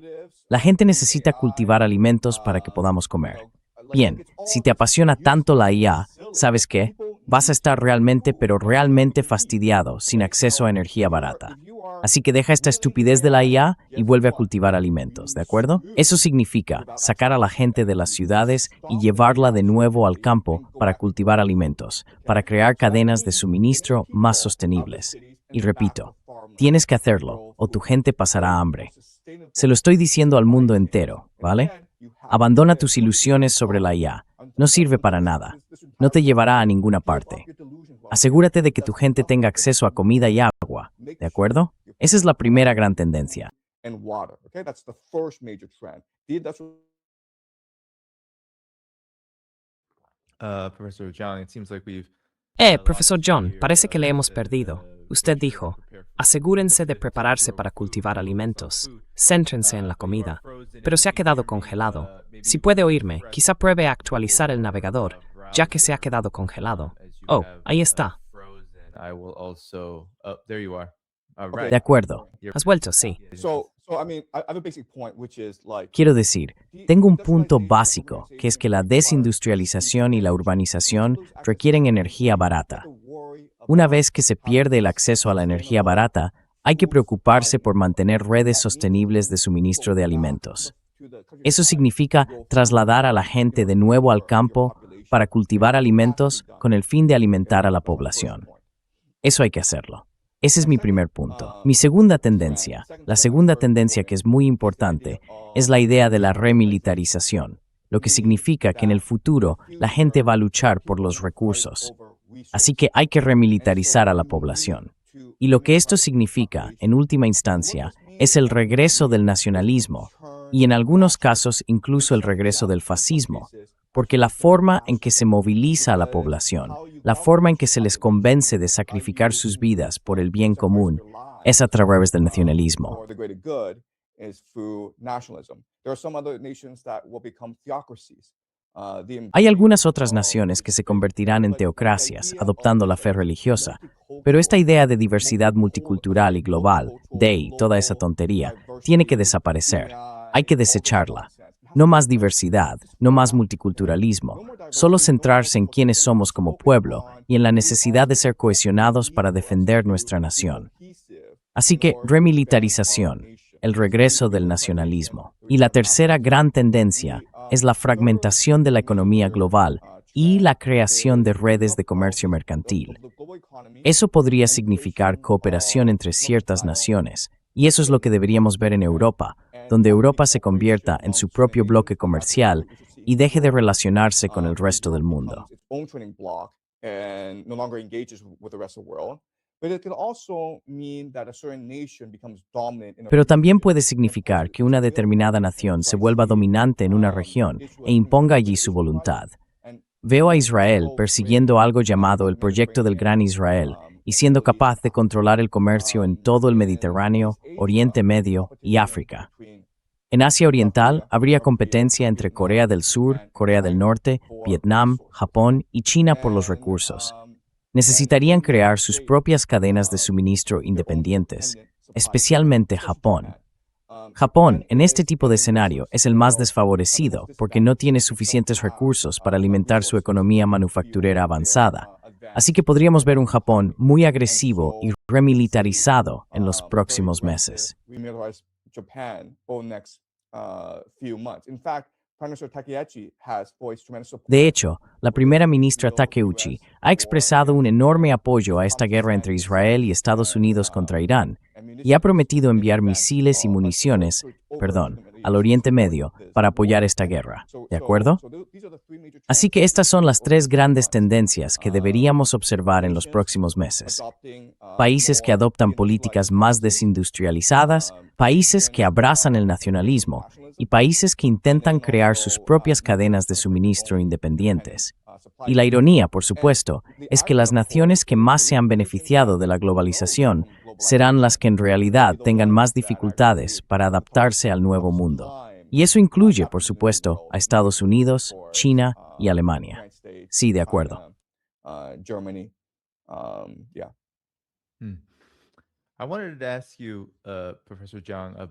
La gente necesita cultivar alimentos para que podamos comer. Bien, si te apasiona tanto la IA, ¿sabes qué? Vas a estar realmente, pero realmente fastidiado sin acceso a energía barata. Así que deja esta estupidez de la IA y vuelve a cultivar alimentos, ¿de acuerdo? Eso significa sacar a la gente de las ciudades y llevarla de nuevo al campo para cultivar alimentos, para crear cadenas de suministro más sostenibles. Y repito, tienes que hacerlo o tu gente pasará hambre. Se lo estoy diciendo al mundo entero, ¿vale? Abandona tus ilusiones sobre la IA. No sirve para nada. No te llevará a ninguna parte. Asegúrate de que tu gente tenga acceso a comida y agua, ¿de acuerdo? Esa es la primera gran tendencia. Professor Zhang, it seems like we've Profesor John, parece que le hemos perdido. Usted dijo, asegúrense de prepararse para cultivar alimentos. Céntrense en la comida. Pero se ha quedado congelado. Si puede oírme, quizá pruebe a actualizar el navegador, ya que se ha quedado congelado. Oh, ahí está. De acuerdo. ¿Has vuelto? Sí. Quiero decir, tengo un punto básico, que es que la desindustrialización y la urbanización requieren energía barata. Una vez que se pierde el acceso a la energía barata, hay que preocuparse por mantener redes sostenibles de suministro de alimentos. Eso significa trasladar a la gente de nuevo al campo para cultivar alimentos con el fin de alimentar a la población. Eso hay que hacerlo. Ese es mi primer punto. Mi segunda tendencia, la segunda tendencia que es muy importante, es la idea de la remilitarización, lo que significa que en el futuro la gente va a luchar por los recursos. Así que hay que remilitarizar a la población. Y lo que esto significa, en última instancia, es el regreso del nacionalismo y en algunos casos incluso el regreso del fascismo, porque la forma en que se moviliza a la población, la forma en que se les convence de sacrificar sus vidas por el bien común, es a través del nacionalismo. Hay algunas otras naciones que se convertirán en teocracias, adoptando la fe religiosa, pero esta idea de diversidad multicultural y global, toda esa tontería, tiene que desaparecer. Hay que desecharla. No más diversidad, no más multiculturalismo, solo centrarse en quiénes somos como pueblo y en la necesidad de ser cohesionados para defender nuestra nación. Así que, remilitarización, el regreso del nacionalismo. Y la tercera gran tendencia es la fragmentación de la economía global y la creación de redes de comercio mercantil. Eso podría significar cooperación entre ciertas naciones, y eso es lo que deberíamos ver en Europa, donde Europa se convierta en su propio bloque comercial y deje de relacionarse con el resto del mundo. Pero también puede significar que una determinada nación se vuelva dominante en una región e imponga allí su voluntad. Veo a Israel persiguiendo algo llamado el Proyecto del Gran Israel y siendo capaz de controlar el comercio en todo el Mediterráneo, Oriente Medio y África. En Asia Oriental habría competencia entre Corea del Sur, Corea del Norte, Vietnam, Japón y China por los recursos. Necesitarían crear sus propias cadenas de suministro independientes, especialmente Japón. Japón, en este tipo de escenario, es el más desfavorecido porque no tiene suficientes recursos para alimentar su economía manufacturera avanzada. Así que podríamos ver un Japón muy agresivo y remilitarizado en los próximos meses. De hecho, la primera ministra Takeuchi ha expresado un enorme apoyo a esta guerra entre Israel y Estados Unidos contra Irán y ha prometido enviar misiles y municiones, al Oriente Medio para apoyar esta guerra. ¿De acuerdo? Así que estas son las tres grandes tendencias que deberíamos observar en los próximos meses. Países que adoptan políticas más desindustrializadas, países que abrazan el nacionalismo y países que intentan crear sus propias cadenas de suministro independientes. Y la ironía, por supuesto, es que las naciones que más se han beneficiado de la globalización serán las que en realidad tengan más dificultades para adaptarse al nuevo mundo. Y eso incluye, por supuesto, a Estados Unidos, China y Alemania. Sí, de acuerdo.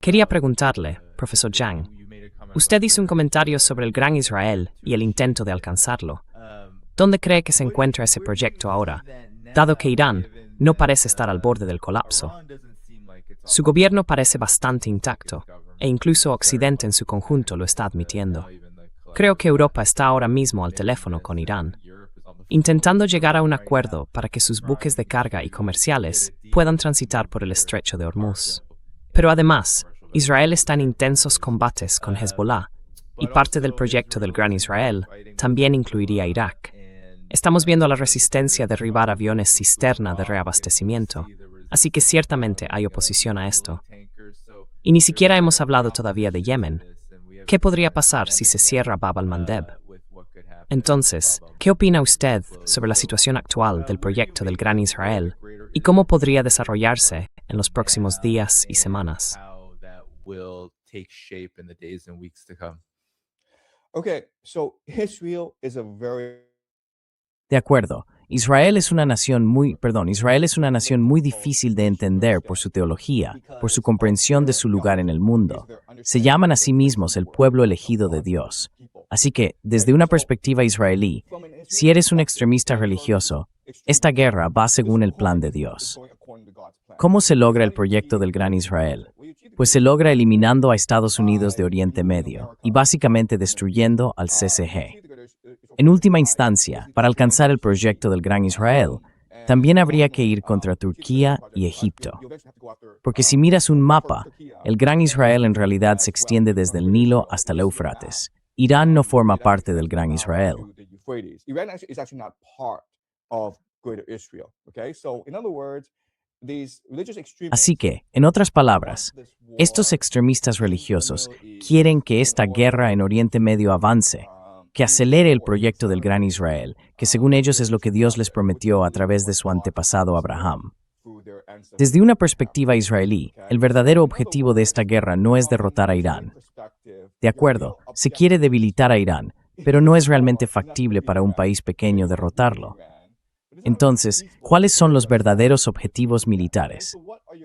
Quería preguntarle, profesor Zhang, usted hizo un comentario sobre el Gran Israel y el intento de alcanzarlo. ¿Dónde cree que se encuentra ese proyecto ahora, dado que Irán no parece estar al borde del colapso? Su gobierno parece bastante intacto, e incluso Occidente en su conjunto lo está admitiendo. Creo que Europa está ahora mismo al teléfono con Irán, intentando llegar a un acuerdo para que sus buques de carga y comerciales puedan transitar por el estrecho de Hormuz. Pero además, Israel está en intensos combates con Hezbollah, y parte del proyecto del Gran Israel también incluiría Irak. Estamos viendo la resistencia a derribar aviones cisterna de reabastecimiento, así que ciertamente hay oposición a esto. Y ni siquiera hemos hablado todavía de Yemen. ¿Qué podría pasar si se cierra Bab al-Mandeb? Entonces, ¿qué opina usted sobre la situación actual del proyecto del Gran Israel y cómo podría desarrollarse en los próximos días y semanas? Okay, so Israel is a very De acuerdo, Israel es una nación muy difícil de entender por su teología, por su comprensión de su lugar en el mundo. Se llaman a sí mismos el pueblo elegido de Dios. Así que, desde una perspectiva israelí, si eres un extremista religioso, esta guerra va según el plan de Dios. ¿Cómo se logra el proyecto del Gran Israel? Pues se logra eliminando a Estados Unidos de Oriente Medio y básicamente destruyendo al CCG. En última instancia, para alcanzar el proyecto del Gran Israel, también habría que ir contra Turquía y Egipto. Porque si miras un mapa, el Gran Israel en realidad se extiende desde el Nilo hasta el Éufrates. Irán no forma parte del Gran Israel. Iran is actually not part of Greater Israel. Okay, so in other words, these religious extremists. Así que, en otras palabras, estos extremistas religiosos quieren que esta guerra en Oriente Medio avance, que acelere el proyecto del Gran Israel, que según ellos es lo que Dios les prometió a través de su antepasado Abraham. Desde una perspectiva israelí, el verdadero objetivo de esta guerra no es derrotar a Irán. De acuerdo, se quiere debilitar a Irán, pero no es realmente factible para un país pequeño derrotarlo. Entonces, ¿cuáles son los verdaderos objetivos militares?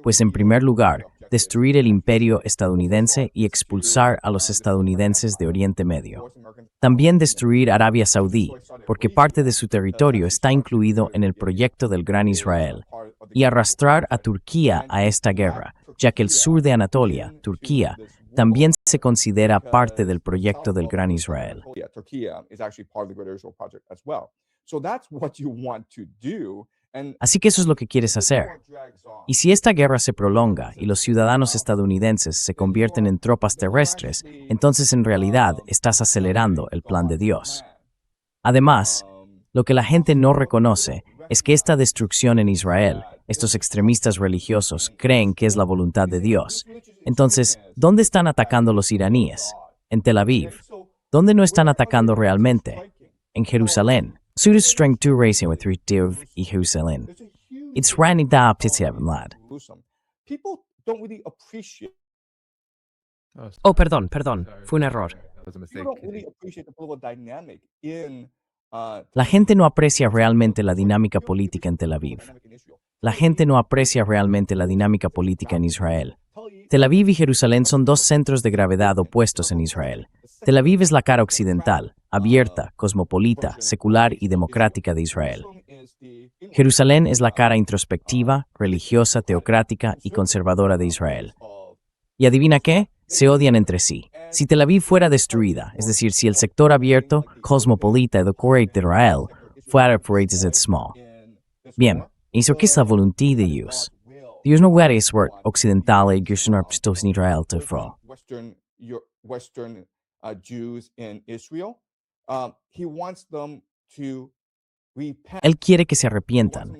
Pues en primer lugar, destruir el imperio estadounidense y expulsar a los estadounidenses de Oriente Medio. También destruir Arabia Saudí, porque parte de su territorio está incluido en el proyecto del Gran Israel, y arrastrar a Turquía a esta guerra, ya que el sur de Anatolia, Turquía, también se considera parte del proyecto del Gran Israel. Así que eso es lo que quieres hacer. Y si esta guerra se prolonga y los ciudadanos estadounidenses se convierten en tropas terrestres, entonces en realidad estás acelerando el plan de Dios. Además, lo que la gente no reconoce es que esta destrucción en Israel, estos extremistas religiosos creen que es la voluntad de Dios. Entonces, ¿dónde están atacando los iraníes? En Tel Aviv. ¿Dónde no están atacando realmente? En Jerusalén. Sudus streng tu racing with Tiv y Jerusalén. It's running da lad. People don't really appreciate. Oh, perdón, fue un error. People don't really appreciate the political dynamic in. La gente no aprecia realmente la dinámica política en Tel Aviv. La gente no aprecia realmente la dinámica política en Israel. Tel Aviv y Jerusalén son dos centros de gravedad opuestos en Israel. Tel Aviv es la cara occidental, abierta, cosmopolita, secular y democrática de Israel. Jerusalén es la cara introspectiva, religiosa, teocrática y conservadora de Israel. ¿Y adivina qué? Se odian entre sí. Si Tel Aviv fuera destruida, es decir, si el sector abierto, cosmopolita y de Israel fuera por small. Bien, eso que es la voluntad de Dios. Dios no quiere es occidental y Israel to fro. Western Jews in Israel. He wants them to repent. Él quiere que se arrepientan,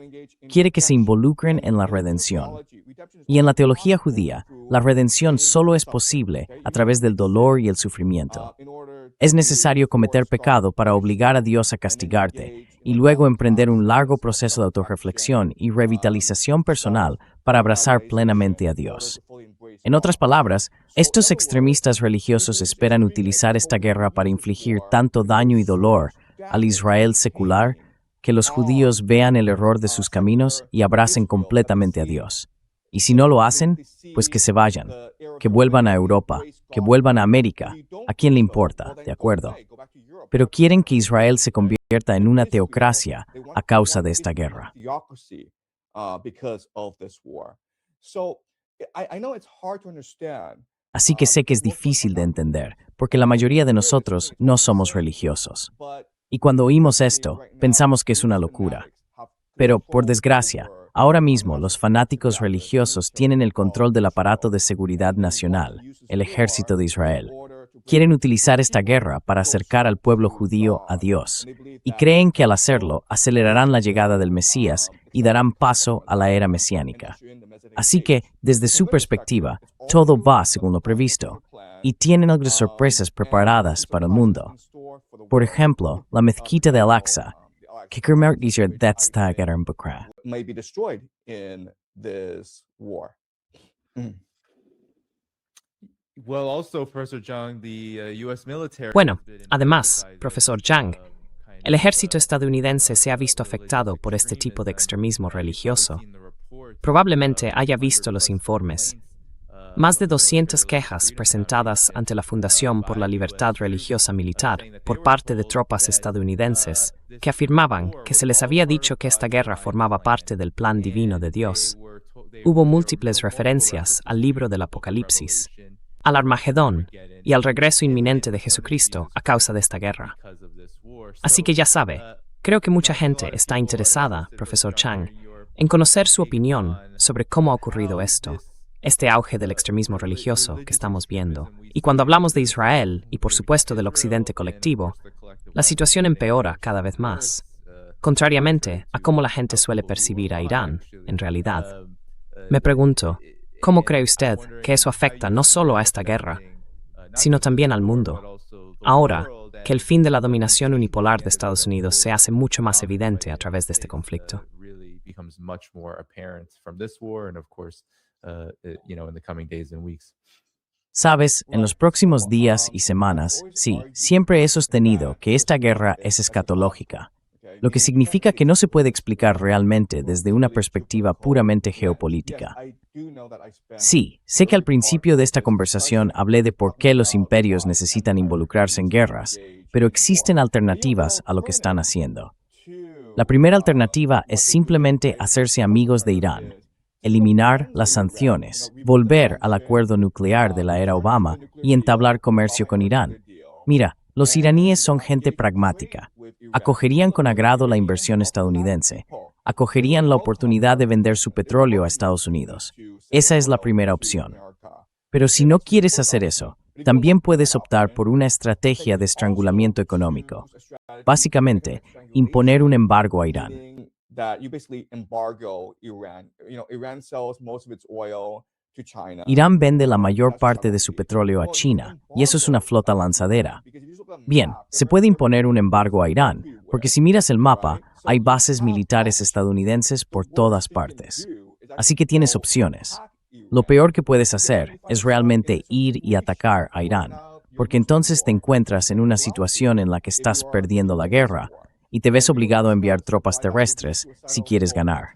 quiere que se involucren en la redención. Y en la teología judía, la redención solo es posible a través del dolor y el sufrimiento. Es necesario cometer pecado para obligar a Dios a castigarte y luego emprender un largo proceso de autorreflexión y revitalización personal para abrazar plenamente a Dios. En otras palabras, estos extremistas religiosos esperan utilizar esta guerra para infligir tanto daño y dolor al Israel secular que los judíos vean el error de sus caminos y abracen completamente a Dios. Y si no lo hacen, pues que se vayan, que vuelvan a Europa, que vuelvan a América. ¿A quién le importa? ¿De acuerdo? Pero quieren que Israel se convierta en una teocracia a causa de esta guerra. Así que sé que es difícil de entender, porque la mayoría de nosotros no somos religiosos. Y cuando oímos esto, pensamos que es una locura. Pero, por desgracia, ahora mismo los fanáticos religiosos tienen el control del aparato de seguridad nacional, el ejército de Israel. Quieren utilizar esta guerra para acercar al pueblo judío a Dios, y creen que al hacerlo acelerarán la llegada del Mesías y darán paso a la era mesiánica. Así que, desde su perspectiva, todo va según lo previsto, y tienen algunas sorpresas preparadas para el mundo. Por ejemplo, la mezquita de Al-Aqsa, que convirtió esta guerra en Bukra. may be destroyed in this war. Bueno, además, profesor Zhang, el ejército estadounidense se ha visto afectado por este tipo de extremismo religioso. Probablemente haya visto los informes. Más de 200 quejas presentadas ante la Fundación por la Libertad Religiosa Militar por parte de tropas estadounidenses que afirmaban que se les había dicho que esta guerra formaba parte del plan divino de Dios. Hubo múltiples referencias al libro del Apocalipsis, al Armagedón y al regreso inminente de Jesucristo a causa de esta guerra. Así que ya sabe, creo que mucha gente está interesada, profesor Chang, en conocer su opinión sobre cómo ha ocurrido esto, este auge del extremismo religioso que estamos viendo. Y cuando hablamos de Israel y por supuesto del occidente colectivo, la situación empeora cada vez más, contrariamente a cómo la gente suele percibir a Irán, en realidad. Me pregunto, ¿cómo cree usted que eso afecta no solo a esta guerra, sino también al mundo? Ahora que el fin de la dominación unipolar de Estados Unidos se hace mucho más evidente a través de este conflicto. Sabes, en los próximos días y semanas, sí, siempre he sostenido que esta guerra es escatológica, lo que significa que no se puede explicar realmente desde una perspectiva puramente geopolítica. Sí, sé que al principio de esta conversación hablé de por qué los imperios necesitan involucrarse en guerras, pero existen alternativas a lo que están haciendo. La primera alternativa es simplemente hacerse amigos de Irán, eliminar las sanciones, volver al acuerdo nuclear de la era Obama y entablar comercio con Irán. Mira, los iraníes son gente pragmática. Acogerían con agrado la inversión estadounidense. Acogerían la oportunidad de vender su petróleo a Estados Unidos. Esa es la primera opción. Pero si no quieres hacer eso, también puedes optar por una estrategia de estrangulamiento económico. Básicamente, imponer un embargo a Irán. Irán vende la mayor parte de su petróleo a China, y eso es una flota lanzadera. Bien, se puede imponer un embargo a Irán, porque si miras el mapa, hay bases militares estadounidenses por todas partes. Así que tienes opciones. Lo peor que puedes hacer es realmente ir y atacar a Irán, porque entonces te encuentras en una situación en la que estás perdiendo la guerra y te ves obligado a enviar tropas terrestres si quieres ganar.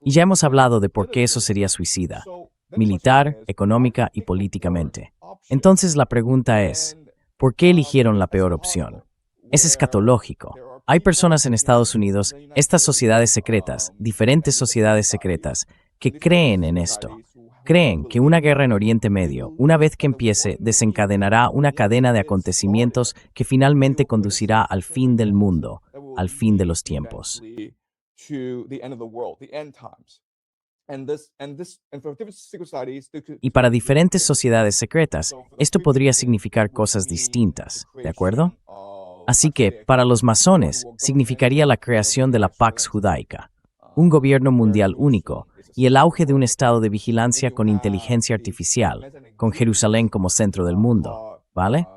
Y ya hemos hablado de por qué eso sería suicida, militar, económica y políticamente. Entonces la pregunta es, ¿por qué eligieron la peor opción? Es escatológico. Hay personas en Estados Unidos, estas sociedades secretas, diferentes sociedades secretas, que creen en esto. Creen que una guerra en Oriente Medio, una vez que empiece, desencadenará una cadena de acontecimientos que finalmente conducirá al fin del mundo, al fin de los tiempos. Y para diferentes sociedades secretas, esto podría significar cosas distintas, ¿de acuerdo? Así que, para los masones, significaría la creación de la Pax Judaica, un gobierno mundial único, y el auge de un estado de vigilancia con inteligencia artificial, con Jerusalén como centro del mundo, ¿vale?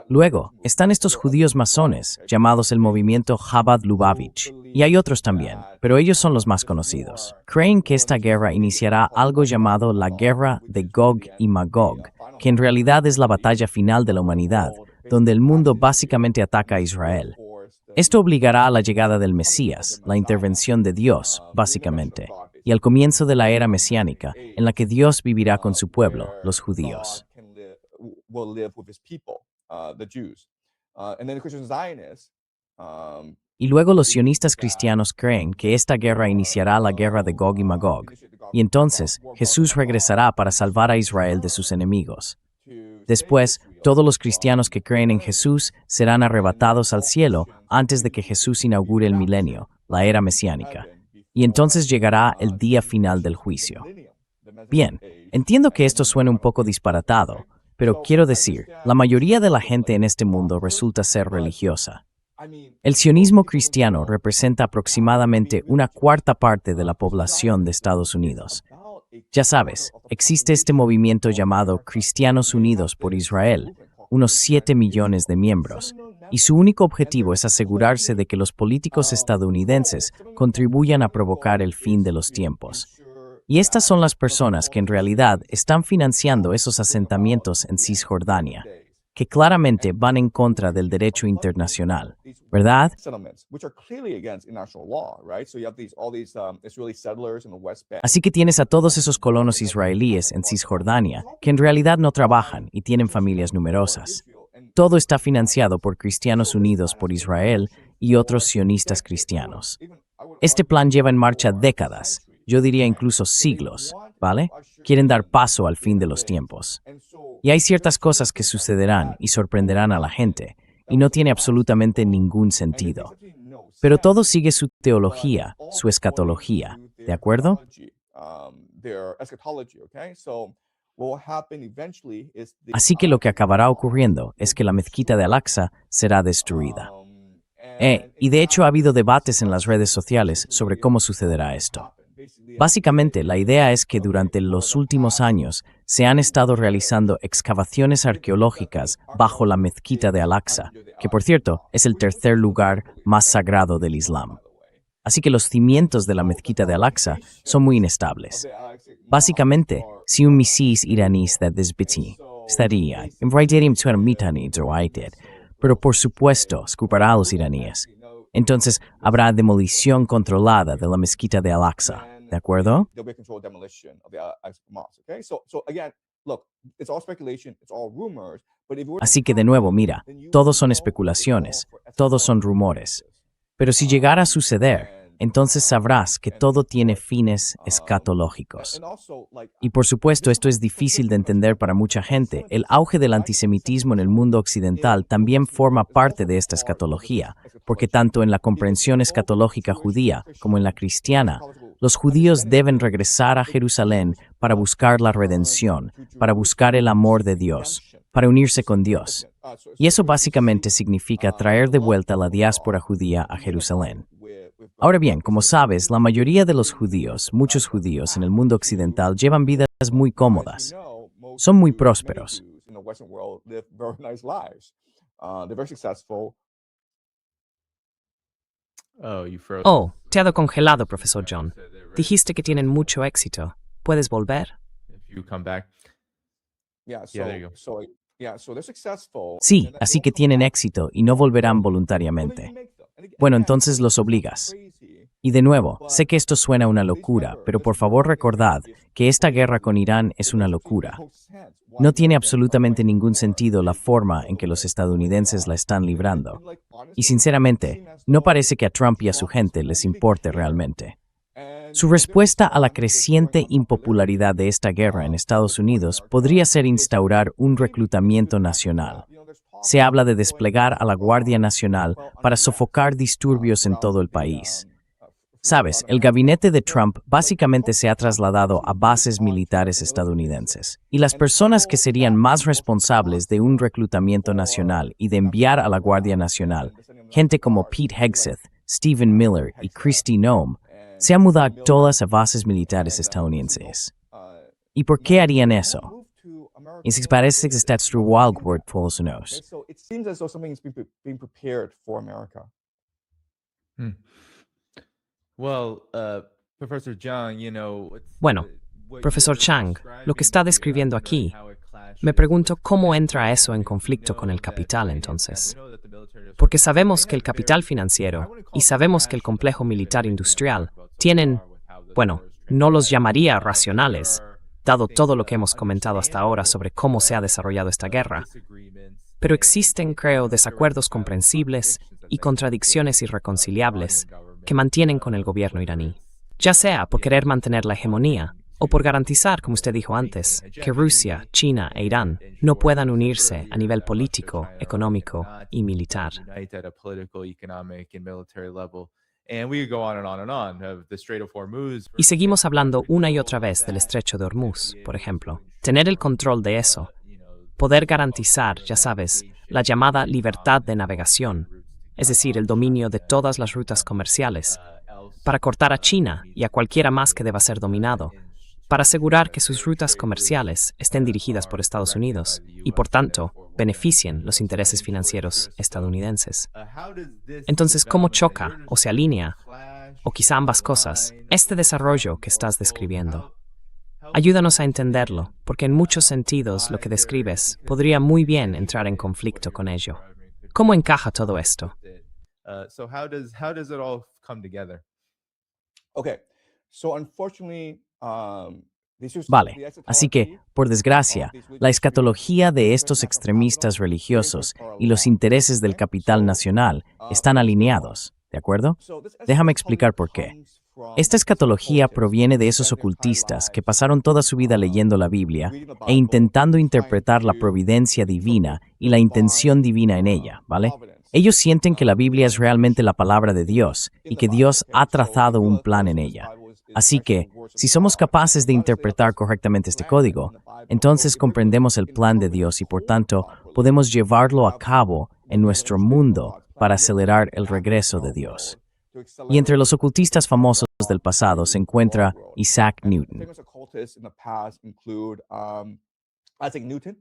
Luego, están estos judíos masones, llamados el movimiento Chabad Lubavitch, y hay otros también, pero ellos son los más conocidos. Creen que esta guerra iniciará algo llamado la Guerra de Gog y Magog, que en realidad es la batalla final de la humanidad, donde el mundo básicamente ataca a Israel. Esto obligará a la llegada del Mesías, la intervención de Dios, básicamente, y al comienzo de la era mesiánica, en la que Dios vivirá con su pueblo, los judíos. Y luego los sionistas cristianos creen que esta guerra iniciará la guerra de Gog y Magog, y entonces Jesús regresará para salvar a Israel de sus enemigos. Después, todos los cristianos que creen en Jesús serán arrebatados al cielo antes de que Jesús inaugure el milenio, la era mesiánica. Y entonces llegará el día final del juicio. Bien, entiendo que esto suena un poco disparatado, pero quiero decir, la mayoría de la gente en este mundo resulta ser religiosa. El sionismo cristiano representa aproximadamente una cuarta parte de la población de Estados Unidos. Ya sabes, existe este movimiento llamado Cristianos Unidos por Israel, unos 7 millones de miembros, y su único objetivo es asegurarse de que los políticos estadounidenses contribuyan a provocar el fin de los tiempos. Y estas son las personas que en realidad están financiando esos asentamientos en Cisjordania, que claramente van en contra del derecho internacional, ¿verdad? Así que tienes a todos esos colonos israelíes en Cisjordania que en realidad no trabajan y tienen familias numerosas. Todo está financiado por Cristianos Unidos por Israel y otros sionistas cristianos. Este plan lleva en marcha décadas, yo diría incluso siglos, ¿vale? Quieren dar paso al fin de los tiempos. Y hay ciertas cosas que sucederán y sorprenderán a la gente, y no tiene absolutamente ningún sentido. Pero todo sigue su teología, su escatología, ¿de acuerdo? Así que lo que acabará ocurriendo es que la mezquita de Al-Aqsa será destruida. Y de hecho ha habido debates en las redes sociales sobre cómo sucederá esto. Básicamente, la idea es que durante los últimos años se han estado realizando excavaciones arqueológicas bajo la mezquita de Al-Aqsa, que por cierto es el tercer lugar más sagrado del Islam. Así que los cimientos de la mezquita de Al-Aqsa son muy inestables. Básicamente, si un misil iraní estaría pero por supuesto escupará a los iraníes. Entonces habrá demolición controlada de la mezquita de Al-Aqsa, ¿de acuerdo? Así que de nuevo, mira, todos son especulaciones, todos son rumores. Pero si llegara a suceder, entonces sabrás que todo tiene fines escatológicos. Y por supuesto, esto es difícil de entender para mucha gente. El auge del antisemitismo en el mundo occidental también forma parte de esta escatología, porque tanto en la comprensión escatológica judía como en la cristiana, los judíos deben regresar a Jerusalén para buscar la redención, para buscar el amor de Dios, para unirse con Dios. Y eso básicamente significa traer de vuelta la diáspora judía a Jerusalén. Ahora bien, como sabes, la mayoría de los judíos, muchos judíos en el mundo occidental llevan vidas muy cómodas. Son muy prósperos. Oh, te ha congelado, profesor John. Dijiste que tienen mucho éxito. ¿Puedes volver? Sí, así que tienen éxito y no volverán voluntariamente. Bueno, entonces los obligas. Y de nuevo, sé que esto suena a una locura, pero por favor recordad que esta guerra con Irán es una locura. No tiene absolutamente ningún sentido la forma en que los estadounidenses la están librando. Y sinceramente, no parece que a Trump y a su gente les importe realmente. Su respuesta a la creciente impopularidad de esta guerra en Estados Unidos podría ser instaurar un reclutamiento nacional. Se habla de desplegar a la Guardia Nacional para sofocar disturbios en todo el país. Sabes, el gabinete de Trump básicamente se ha trasladado a bases militares estadounidenses, y las personas que serían más responsables de un reclutamiento nacional y de enviar a la Guardia Nacional, gente como Pete Hegseth, Stephen Miller y Kristi Noem, se han mudado todas a bases militares estadounidenses. ¿Y por qué harían eso? Y se parece que está Wildward por los unos. Bueno, profesor Chang, lo que está describiendo aquí, me pregunto cómo entra eso en conflicto con el capital entonces. Porque sabemos que el capital financiero y sabemos que el complejo militar industrial tienen, bueno, no los llamaría racionales, dado todo lo que hemos comentado hasta ahora sobre cómo se ha desarrollado esta guerra. Pero existen, creo, desacuerdos comprensibles y contradicciones irreconciliables que mantienen con el gobierno iraní, ya sea por querer mantener la hegemonía o por garantizar, como usted dijo antes, que Rusia, China e Irán no puedan unirse a nivel político, económico y militar. Y seguimos hablando una y otra vez del estrecho de Hormuz, por ejemplo. Tener el control de eso, poder garantizar, ya sabes, la llamada libertad de navegación, es decir, el dominio de todas las rutas comerciales, para cortar a China y a cualquiera más que deba ser dominado, para asegurar que sus rutas comerciales estén dirigidas por Estados Unidos y, por tanto, beneficien los intereses financieros estadounidenses. Entonces, ¿cómo choca o se alinea, o quizá ambas cosas, este desarrollo que estás describiendo? Ayúdanos a entenderlo, porque en muchos sentidos lo que describes podría muy bien entrar en conflicto con ello. ¿Cómo encaja todo esto? Okay, so unfortunately, Vale, así que, por desgracia, la escatología de estos extremistas religiosos y los intereses del capital nacional están alineados, ¿de acuerdo? Déjame explicar por qué. Esta escatología proviene de esos ocultistas que pasaron toda su vida leyendo la Biblia e intentando interpretar la providencia divina y la intención divina en ella, ¿vale? Ellos sienten que la Biblia es realmente la palabra de Dios y que Dios ha trazado un plan en ella. Así que, si somos capaces de interpretar correctamente este código, entonces comprendemos el plan de Dios y por tanto podemos llevarlo a cabo en nuestro mundo para acelerar el regreso de Dios. Y entre los ocultistas famosos del pasado se encuentra Isaac Newton. famous occultists in the past include Isaac Newton.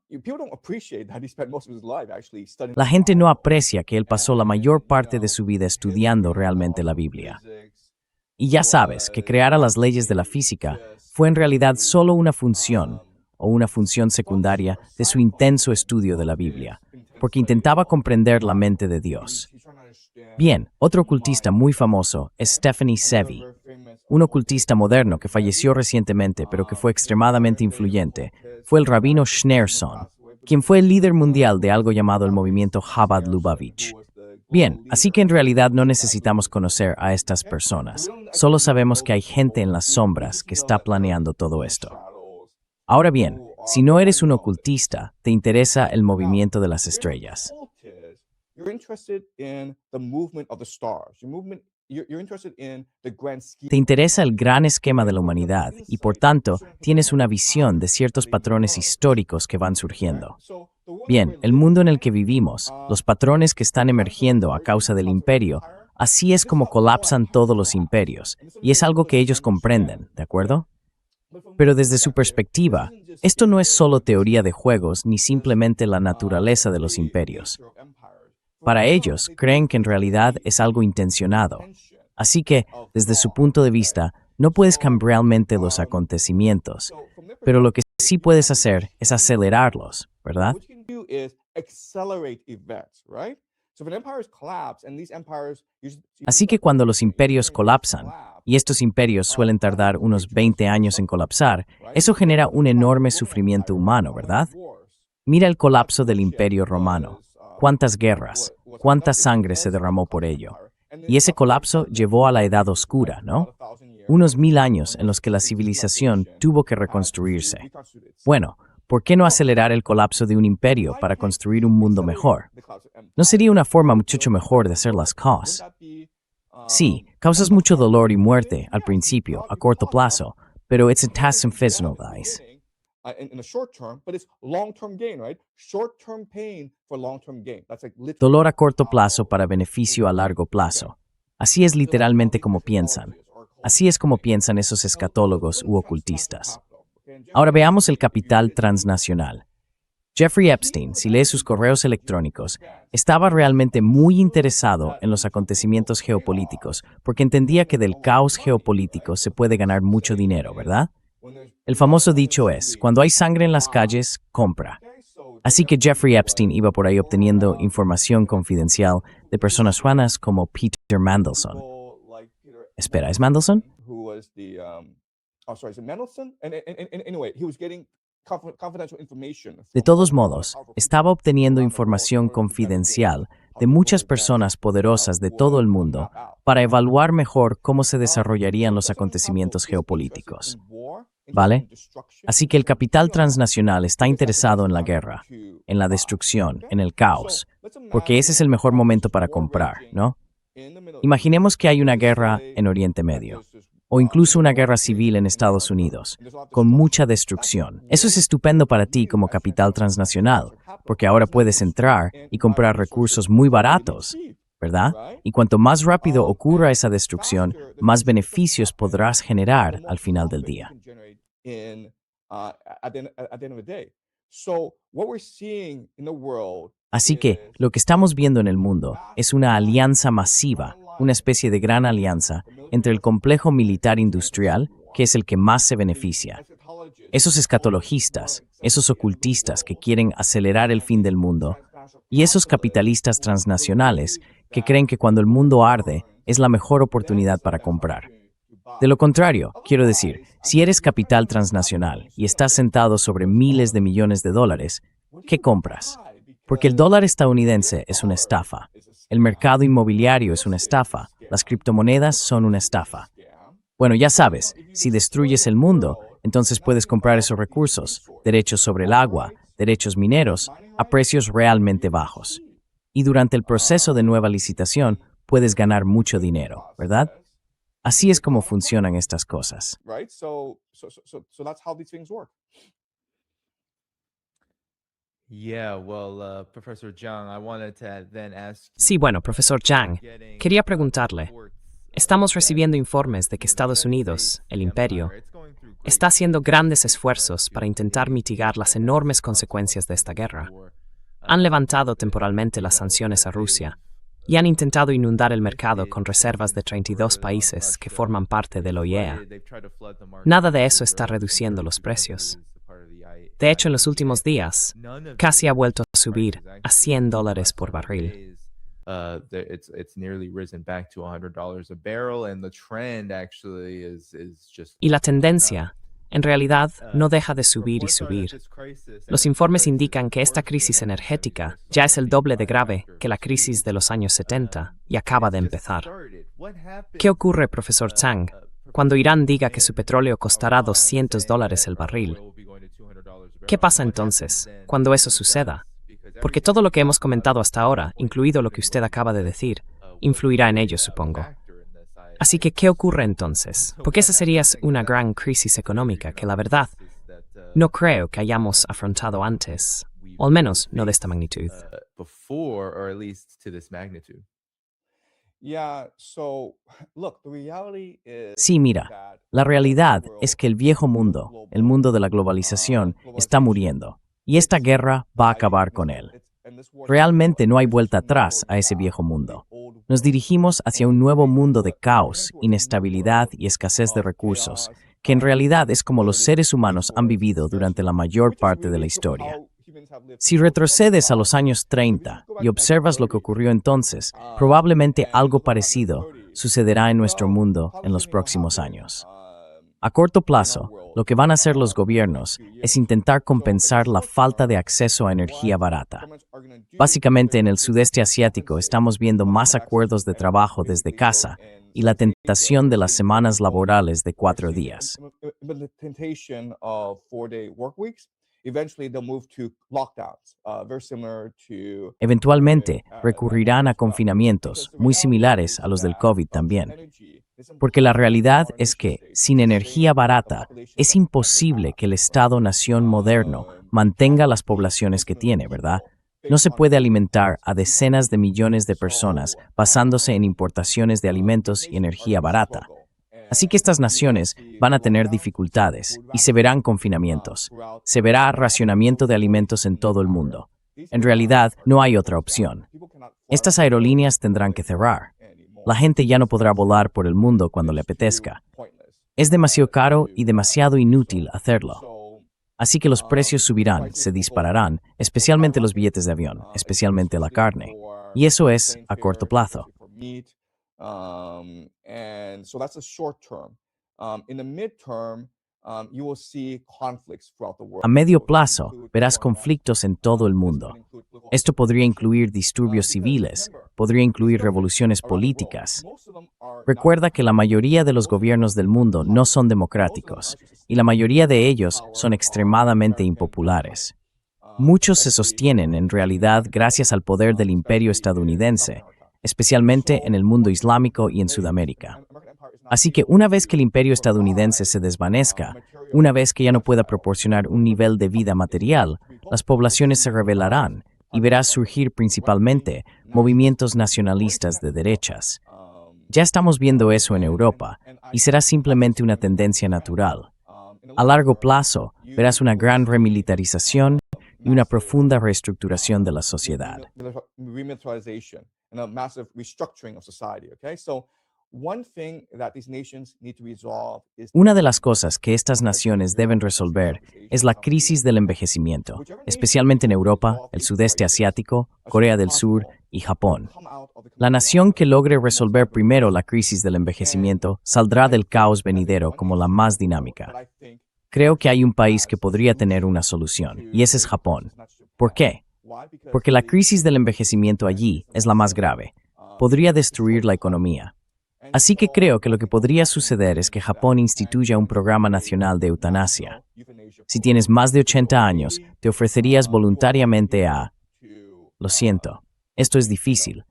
People don't appreciate that he spent most of his life actually studying. La gente no aprecia que él pasó la mayor parte de su vida estudiando realmente la Biblia. Y ya sabes que crear a las leyes de la física fue en realidad solo una función, o una función secundaria, de su intenso estudio de la Biblia, porque intentaba comprender la mente de Dios. Bien, otro ocultista muy famoso es Stephanie Sevi, un ocultista moderno que falleció recientemente pero que fue extremadamente influyente, fue el rabino Schneerson, quien fue el líder mundial de algo llamado el movimiento Chabad Lubavitch. Bien, así que en realidad no necesitamos conocer a estas personas, solo sabemos que hay gente en las sombras que está planeando todo esto. Ahora bien, si no eres un ocultista, te interesa el movimiento de las estrellas. You're interested in the movement of the stars. You're interested in the grand scheme. Te interesa el gran esquema de la humanidad y por tanto tienes una visión de ciertos patrones históricos que van surgiendo. Bien, el mundo en el que vivimos, los patrones que están emergiendo a causa del imperio, así es como colapsan todos los imperios, y es algo que ellos comprenden, ¿de acuerdo? Pero desde su perspectiva, esto no es solo teoría de juegos ni simplemente la naturaleza de los imperios. Para ellos, creen que en realidad es algo intencionado. Así que, desde su punto de vista, no puedes cambiar realmente los acontecimientos, pero lo que sí puedes hacer es acelerarlos, ¿verdad? What you can do is accelerate events, right? So if an empire is collapsed and these empires Así que cuando los imperios colapsan, y estos imperios suelen tardar unos 20 años en colapsar, eso genera un enorme sufrimiento humano, ¿verdad? Mira el colapso del Imperio Romano. ¿Cuántas guerras, cuánta sangre se derramó por ello? Y ese colapso llevó a la Edad Oscura, ¿no? Unos 1000 años en los que la civilización tuvo que reconstruirse. Bueno, ¿por qué no acelerar el colapso de un imperio para construir un mundo mejor? ¿No sería una forma mucho mejor de hacer las cosas? Sí, causas mucho dolor y muerte al principio, a corto plazo, pero it's a task and physical, guys. in the short term, but it's long-term gain, right? Short-term pain for long-term gain. That's like literally Dolor a corto plazo para beneficio a largo plazo. Así es literalmente como piensan. Así es como piensan esos escatólogos u ocultistas. Ahora veamos el capital transnacional. Jeffrey Epstein, si lee sus correos electrónicos, estaba realmente muy interesado en los acontecimientos geopolíticos porque entendía que del caos geopolítico se puede ganar mucho dinero, ¿verdad? El famoso dicho es, cuando hay sangre en las calles, compra. Así que Jeffrey Epstein iba por ahí obteniendo información confidencial de personas juanas como Peter Mandelson. Espera, ¿es Mandelson? who was the sorry, is it Mendelsohn? And anyway, he was getting confidential information. De todos modos, estaba obteniendo información confidencial de muchas personas poderosas de todo el mundo para evaluar mejor cómo se desarrollarían los acontecimientos geopolíticos. ¿Vale? Así que el capital transnacional está interesado en la guerra, en la destrucción, en el caos, porque ese es el mejor momento para comprar, ¿no? Imaginemos que hay una guerra en Oriente Medio, o incluso una guerra civil en Estados Unidos, con mucha destrucción. Eso es estupendo para ti como capital transnacional, porque ahora puedes entrar y comprar recursos muy baratos, ¿verdad? Y cuanto más rápido ocurra esa destrucción, más beneficios podrás generar al final del día. So what we're seeing in the world Así que lo que estamos viendo en el mundo es una alianza masiva, una especie de gran alianza entre el complejo militar industrial, que es el que más se beneficia, esos escatologistas, esos ocultistas que quieren acelerar el fin del mundo, y esos capitalistas transnacionales que creen que cuando el mundo arde es la mejor oportunidad para comprar. De lo contrario, quiero decir, si eres capital transnacional y estás sentado sobre miles de millones de dólares, ¿qué compras? Porque el dólar estadounidense es una estafa, el mercado inmobiliario es una estafa, las criptomonedas son una estafa. Bueno, ya sabes, si destruyes el mundo, entonces puedes comprar esos recursos, derechos sobre el agua, derechos mineros, a precios realmente bajos. Y durante el proceso de nueva licitación, puedes ganar mucho dinero, ¿verdad? Así es como funcionan estas cosas. right? So that's how these things work. Yeah, well, Professor Zhang, I wanted to then ask Sí, bueno, profesor Zhang, quería preguntarle. Estamos recibiendo informes de que Estados Unidos, el imperio, está haciendo grandes esfuerzos para intentar mitigar las enormes consecuencias de esta guerra. Han levantado temporalmente las sanciones a Rusia y han intentado inundar el mercado con reservas de 32 países que forman parte de la OIEA. Nada de eso está reduciendo los precios. De hecho, en los últimos días, casi ha vuelto a subir a $100 por barril. It's nearly risen back to $100 a barrel, and the trend actually is just. Y la tendencia, en realidad, no deja de subir y subir. Los informes indican que esta crisis energética ya es el doble de grave que la crisis de los años 70 y acaba de empezar. ¿Qué ocurre, profesor Zhang, cuando Irán diga que su petróleo costará $200 el barril? ¿Qué pasa entonces cuando eso suceda? Porque todo lo que hemos comentado hasta ahora, incluido lo que usted acaba de decir, influirá en ello, supongo. Así que, ¿qué ocurre entonces? Porque esa sería una gran crisis económica que, la verdad, no creo que hayamos afrontado antes, o al menos no de esta magnitud. Before, or at least to this magnitude. Yeah, so look, the reality is Sí, mira, that la realidad es que el viejo mundo, el mundo de la globalización, está muriendo, y esta guerra va a acabar con él. Realmente no hay vuelta atrás a ese viejo mundo. Nos dirigimos hacia un nuevo mundo de caos, inestabilidad y escasez de recursos, que en realidad es como los seres humanos han vivido durante la mayor parte de la historia. Si retrocedes a los años 30 y observas lo que ocurrió entonces, probablemente algo parecido sucederá en nuestro mundo en los próximos años. A corto plazo, lo que van a hacer los gobiernos es intentar compensar la falta de acceso a energía barata. Básicamente, en el sudeste asiático estamos viendo más acuerdos de trabajo desde casa y la tentación de las semanas laborales de 4 días. the temptation of 4-day work weeks. Eventually, they'll move to lockdowns, very similar to. Eventualmente, recurrirán a confinamientos muy similares a los del COVID también. Porque la realidad es que, sin energía barata, es imposible que el Estado-nación moderno mantenga las poblaciones que tiene, ¿verdad? No se puede alimentar a decenas de millones de personas basándose en importaciones de alimentos y energía barata. Así que estas naciones van a tener dificultades y se verán confinamientos. Se verá racionamiento de alimentos en todo el mundo. En realidad, no hay otra opción. Estas aerolíneas tendrán que cerrar. La gente ya no podrá volar por el mundo cuando le apetezca. Es demasiado caro y demasiado inútil hacerlo. Así que los precios subirán, se dispararán, especialmente los billetes de avión, especialmente la carne. Y eso es a corto plazo. And so that's a short term. In the midterm, you will see conflicts throughout the world. A medio plazo, verás conflictos en todo el mundo. Esto podría incluir disturbios civiles, podría incluir revoluciones políticas. Recuerda que la mayoría de los gobiernos del mundo no son democráticos, y la mayoría de ellos son extremadamente impopulares. Muchos se sostienen en realidad gracias al poder del imperio estadounidense, especialmente en el mundo islámico y en Sudamérica. Así que una vez que el imperio estadounidense se desvanezca, una vez que ya no pueda proporcionar un nivel de vida material, las poblaciones se rebelarán y verás surgir principalmente movimientos nacionalistas de derechas. Ya estamos viendo eso en Europa y será simplemente una tendencia natural. A largo plazo, verás una gran remilitarización y una profunda reestructuración de la sociedad. Remilitarization and a massive restructuring of society. Okay, so one thing that these nations need to resolve is Una de las cosas que estas naciones deben resolver es la crisis del envejecimiento, especialmente en Europa, el sudeste asiático, Corea del Sur y Japón. La nación que logre resolver primero la crisis del envejecimiento saldrá del caos venidero como la más dinámica. Creo que hay un país que podría tener una solución, y ese es Japón. ¿Por qué? Porque la crisis del envejecimiento allí es la más grave. Podría destruir la economía. Así que creo que lo que podría suceder es que Japón instituya un programa nacional de eutanasia. Si tienes más de 80 años, te ofrecerías voluntariamente a... Lo siento, esto es difícil,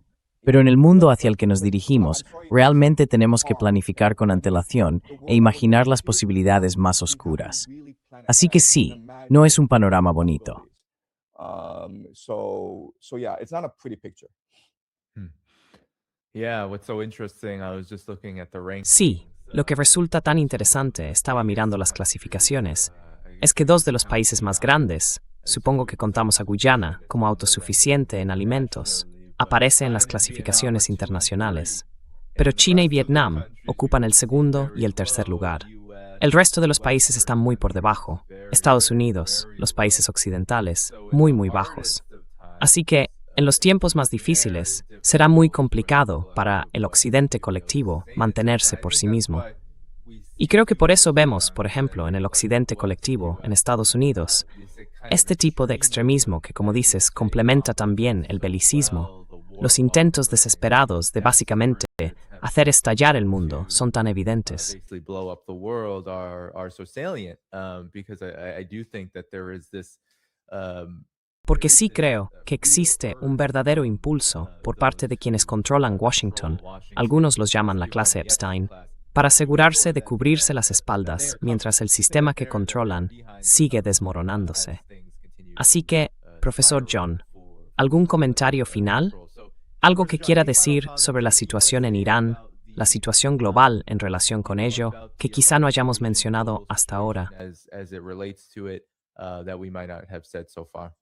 pero en el mundo hacia el que nos dirigimos, realmente tenemos que planificar con antelación e imaginar las posibilidades más oscuras. Así que sí, no es un panorama bonito. So yeah, it's not a pretty picture. Hmm. Yeah, what's so interesting, I was just looking at the rankings. Sí, lo que resulta tan interesante, estaba mirando las clasificaciones, es que dos de los países más grandes, supongo que contamos a Guyana como autosuficiente en alimentos, aparece en las clasificaciones internacionales, pero China y Vietnam ocupan el segundo y el tercer lugar. El resto de los países están muy por debajo. Estados Unidos, los países occidentales, muy bajos. Así que, en los tiempos más difíciles, será muy complicado para el occidente colectivo mantenerse por sí mismo. Y creo que por eso vemos, por ejemplo, en el occidente colectivo, en Estados Unidos, este tipo de extremismo que, como dices, complementa también el belicismo. Los intentos desesperados de básicamente hacer estallar el mundo son tan evidentes. Basically blow up the world are so salient, because I do think that there is this Porque sí creo que existe un verdadero impulso por parte de quienes controlan Washington, algunos los llaman la clase Epstein, para asegurarse de cubrirse las espaldas mientras el sistema que controlan sigue desmoronándose. Así que, profesor John, ¿algún comentario final? ¿Algo que quiera decir sobre la situación en Irán, la situación global en relación con ello, que quizá no hayamos mencionado hasta ahora? as it relates to it, that we might not have said so far.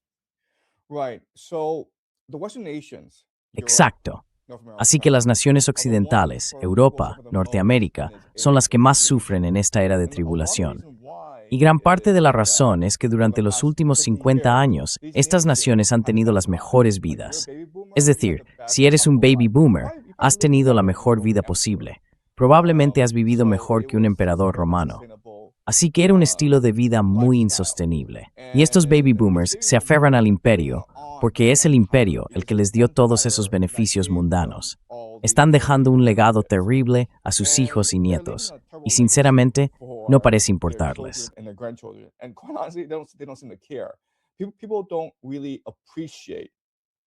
Right. So the Western nations, Exacto. Así que las naciones occidentales, Europa, Norteamérica, son las que más sufren en esta era de tribulación. Y gran parte de la razón es que durante los últimos 50 años, estas naciones han tenido las mejores vidas. Es decir, si eres un baby boomer, has tenido la mejor vida posible. Probablemente has vivido mejor que un emperador romano. Así que era un estilo de vida muy insostenible. Y estos baby boomers se aferran al imperio, porque es el imperio el que les dio todos esos beneficios mundanos. Están dejando un legado terrible a sus hijos y nietos, y sinceramente, no parece importarles.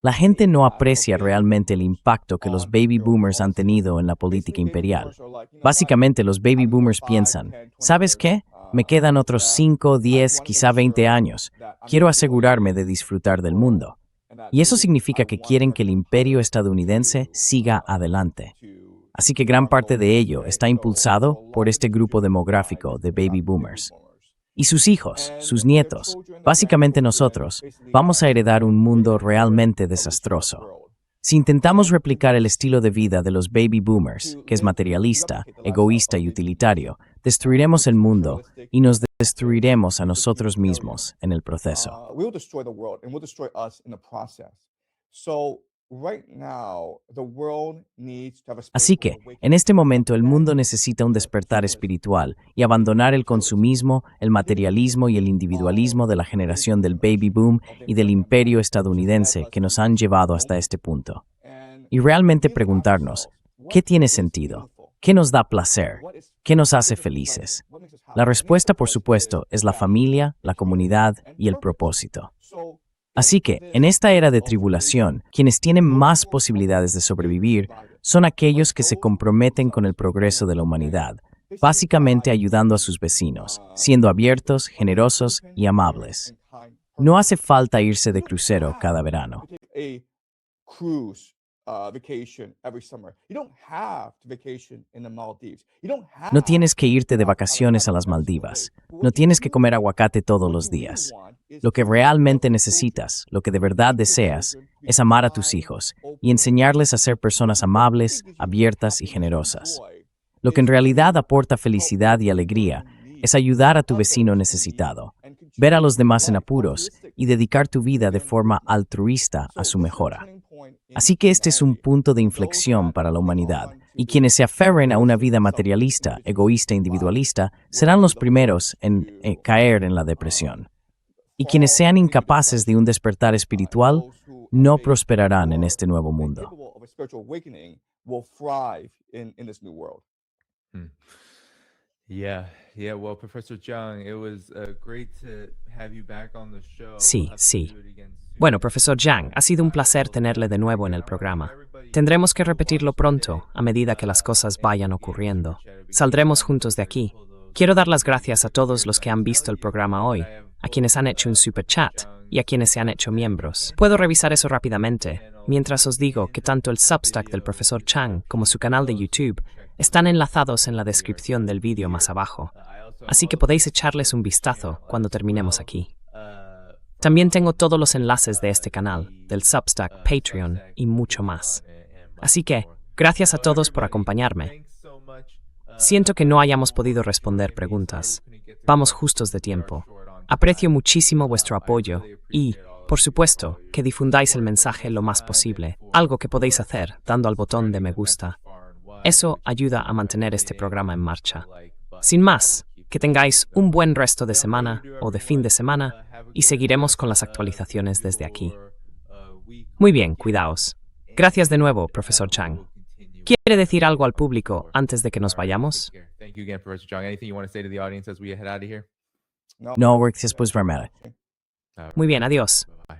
La gente no aprecia realmente el impacto que los baby boomers han tenido en la política imperial. Básicamente, los baby boomers piensan, ¿sabes qué? Me quedan otros 5, 10, quizá 20 años. Quiero asegurarme de disfrutar del mundo. Y eso significa que quieren que el imperio estadounidense siga adelante. Así que gran parte de ello está impulsado por este grupo demográfico de baby boomers. Y sus hijos, sus nietos, básicamente nosotros, vamos a heredar un mundo realmente desastroso. Si intentamos replicar el estilo de vida de los baby boomers, que es materialista, egoísta y utilitario, destruiremos el mundo y nos destruiremos a nosotros mismos en el proceso. Así que, en este momento, el mundo necesita un despertar espiritual y abandonar el consumismo, el materialismo y el individualismo de la generación del baby boom y del imperio estadounidense que nos han llevado hasta este punto. Y realmente preguntarnos, ¿qué tiene sentido? ¿Qué nos da placer? ¿Qué nos hace felices? La respuesta, por supuesto, es la familia, la comunidad y el propósito. Así que, en esta era de tribulación, quienes tienen más posibilidades de sobrevivir son aquellos que se comprometen con el progreso de la humanidad, básicamente ayudando a sus vecinos, siendo abiertos, generosos y amables. No hace falta irse de crucero cada verano. No tienes que irte de vacaciones a las Maldivas. No tienes que comer aguacate todos los días. Lo que realmente necesitas, lo que de verdad deseas, es amar a tus hijos y enseñarles a ser personas amables, abiertas y generosas. Lo que en realidad aporta felicidad y alegría es ayudar a tu vecino necesitado, ver a los demás en apuros y dedicar tu vida de forma altruista a su mejora. Así que este es un punto de inflexión para la humanidad, y quienes se aferren a una vida materialista, egoísta e individualista serán los primeros en caer en la depresión. Y quienes sean incapaces de un despertar espiritual no prosperarán en este nuevo mundo. Yeah. Well, Professor Zhang, it was great to have you back on the show. Sí, We'll have to sí. do it again soon. Bueno, profesor Zhang, ha sido un placer tenerle de nuevo en el programa. Tendremos que repetirlo pronto, a medida que las cosas vayan ocurriendo. Saldremos juntos de aquí. Quiero dar las gracias a todos los que han visto el programa hoy, a quienes han hecho un super chat y a quienes se han hecho miembros. Puedo revisar eso rápidamente, mientras os digo que tanto el Substack del profesor Chang como su canal de YouTube están enlazados en la descripción del vídeo más abajo, así que podéis echarles un vistazo cuando terminemos aquí. También tengo todos los enlaces de este canal, del Substack, Patreon y mucho más. Así que, gracias a todos por acompañarme. Siento que no hayamos podido responder preguntas. Vamos justos de tiempo. Aprecio muchísimo vuestro apoyo y, por supuesto, que difundáis el mensaje lo más posible, algo que podéis hacer dando al botón de me gusta. Eso ayuda a mantener este programa en marcha. Sin más, que tengáis un buen resto de semana o de fin de semana y seguiremos con las actualizaciones desde aquí. Muy bien, cuidaos. Gracias de nuevo, profesor Chang. ¿Quiere decir algo al público antes de que nos vayamos? Thank you again, Professor Zhang. Anything you want to say to the audience as we head out of here? No, gracias por verme. Muy bien, adiós. Bye.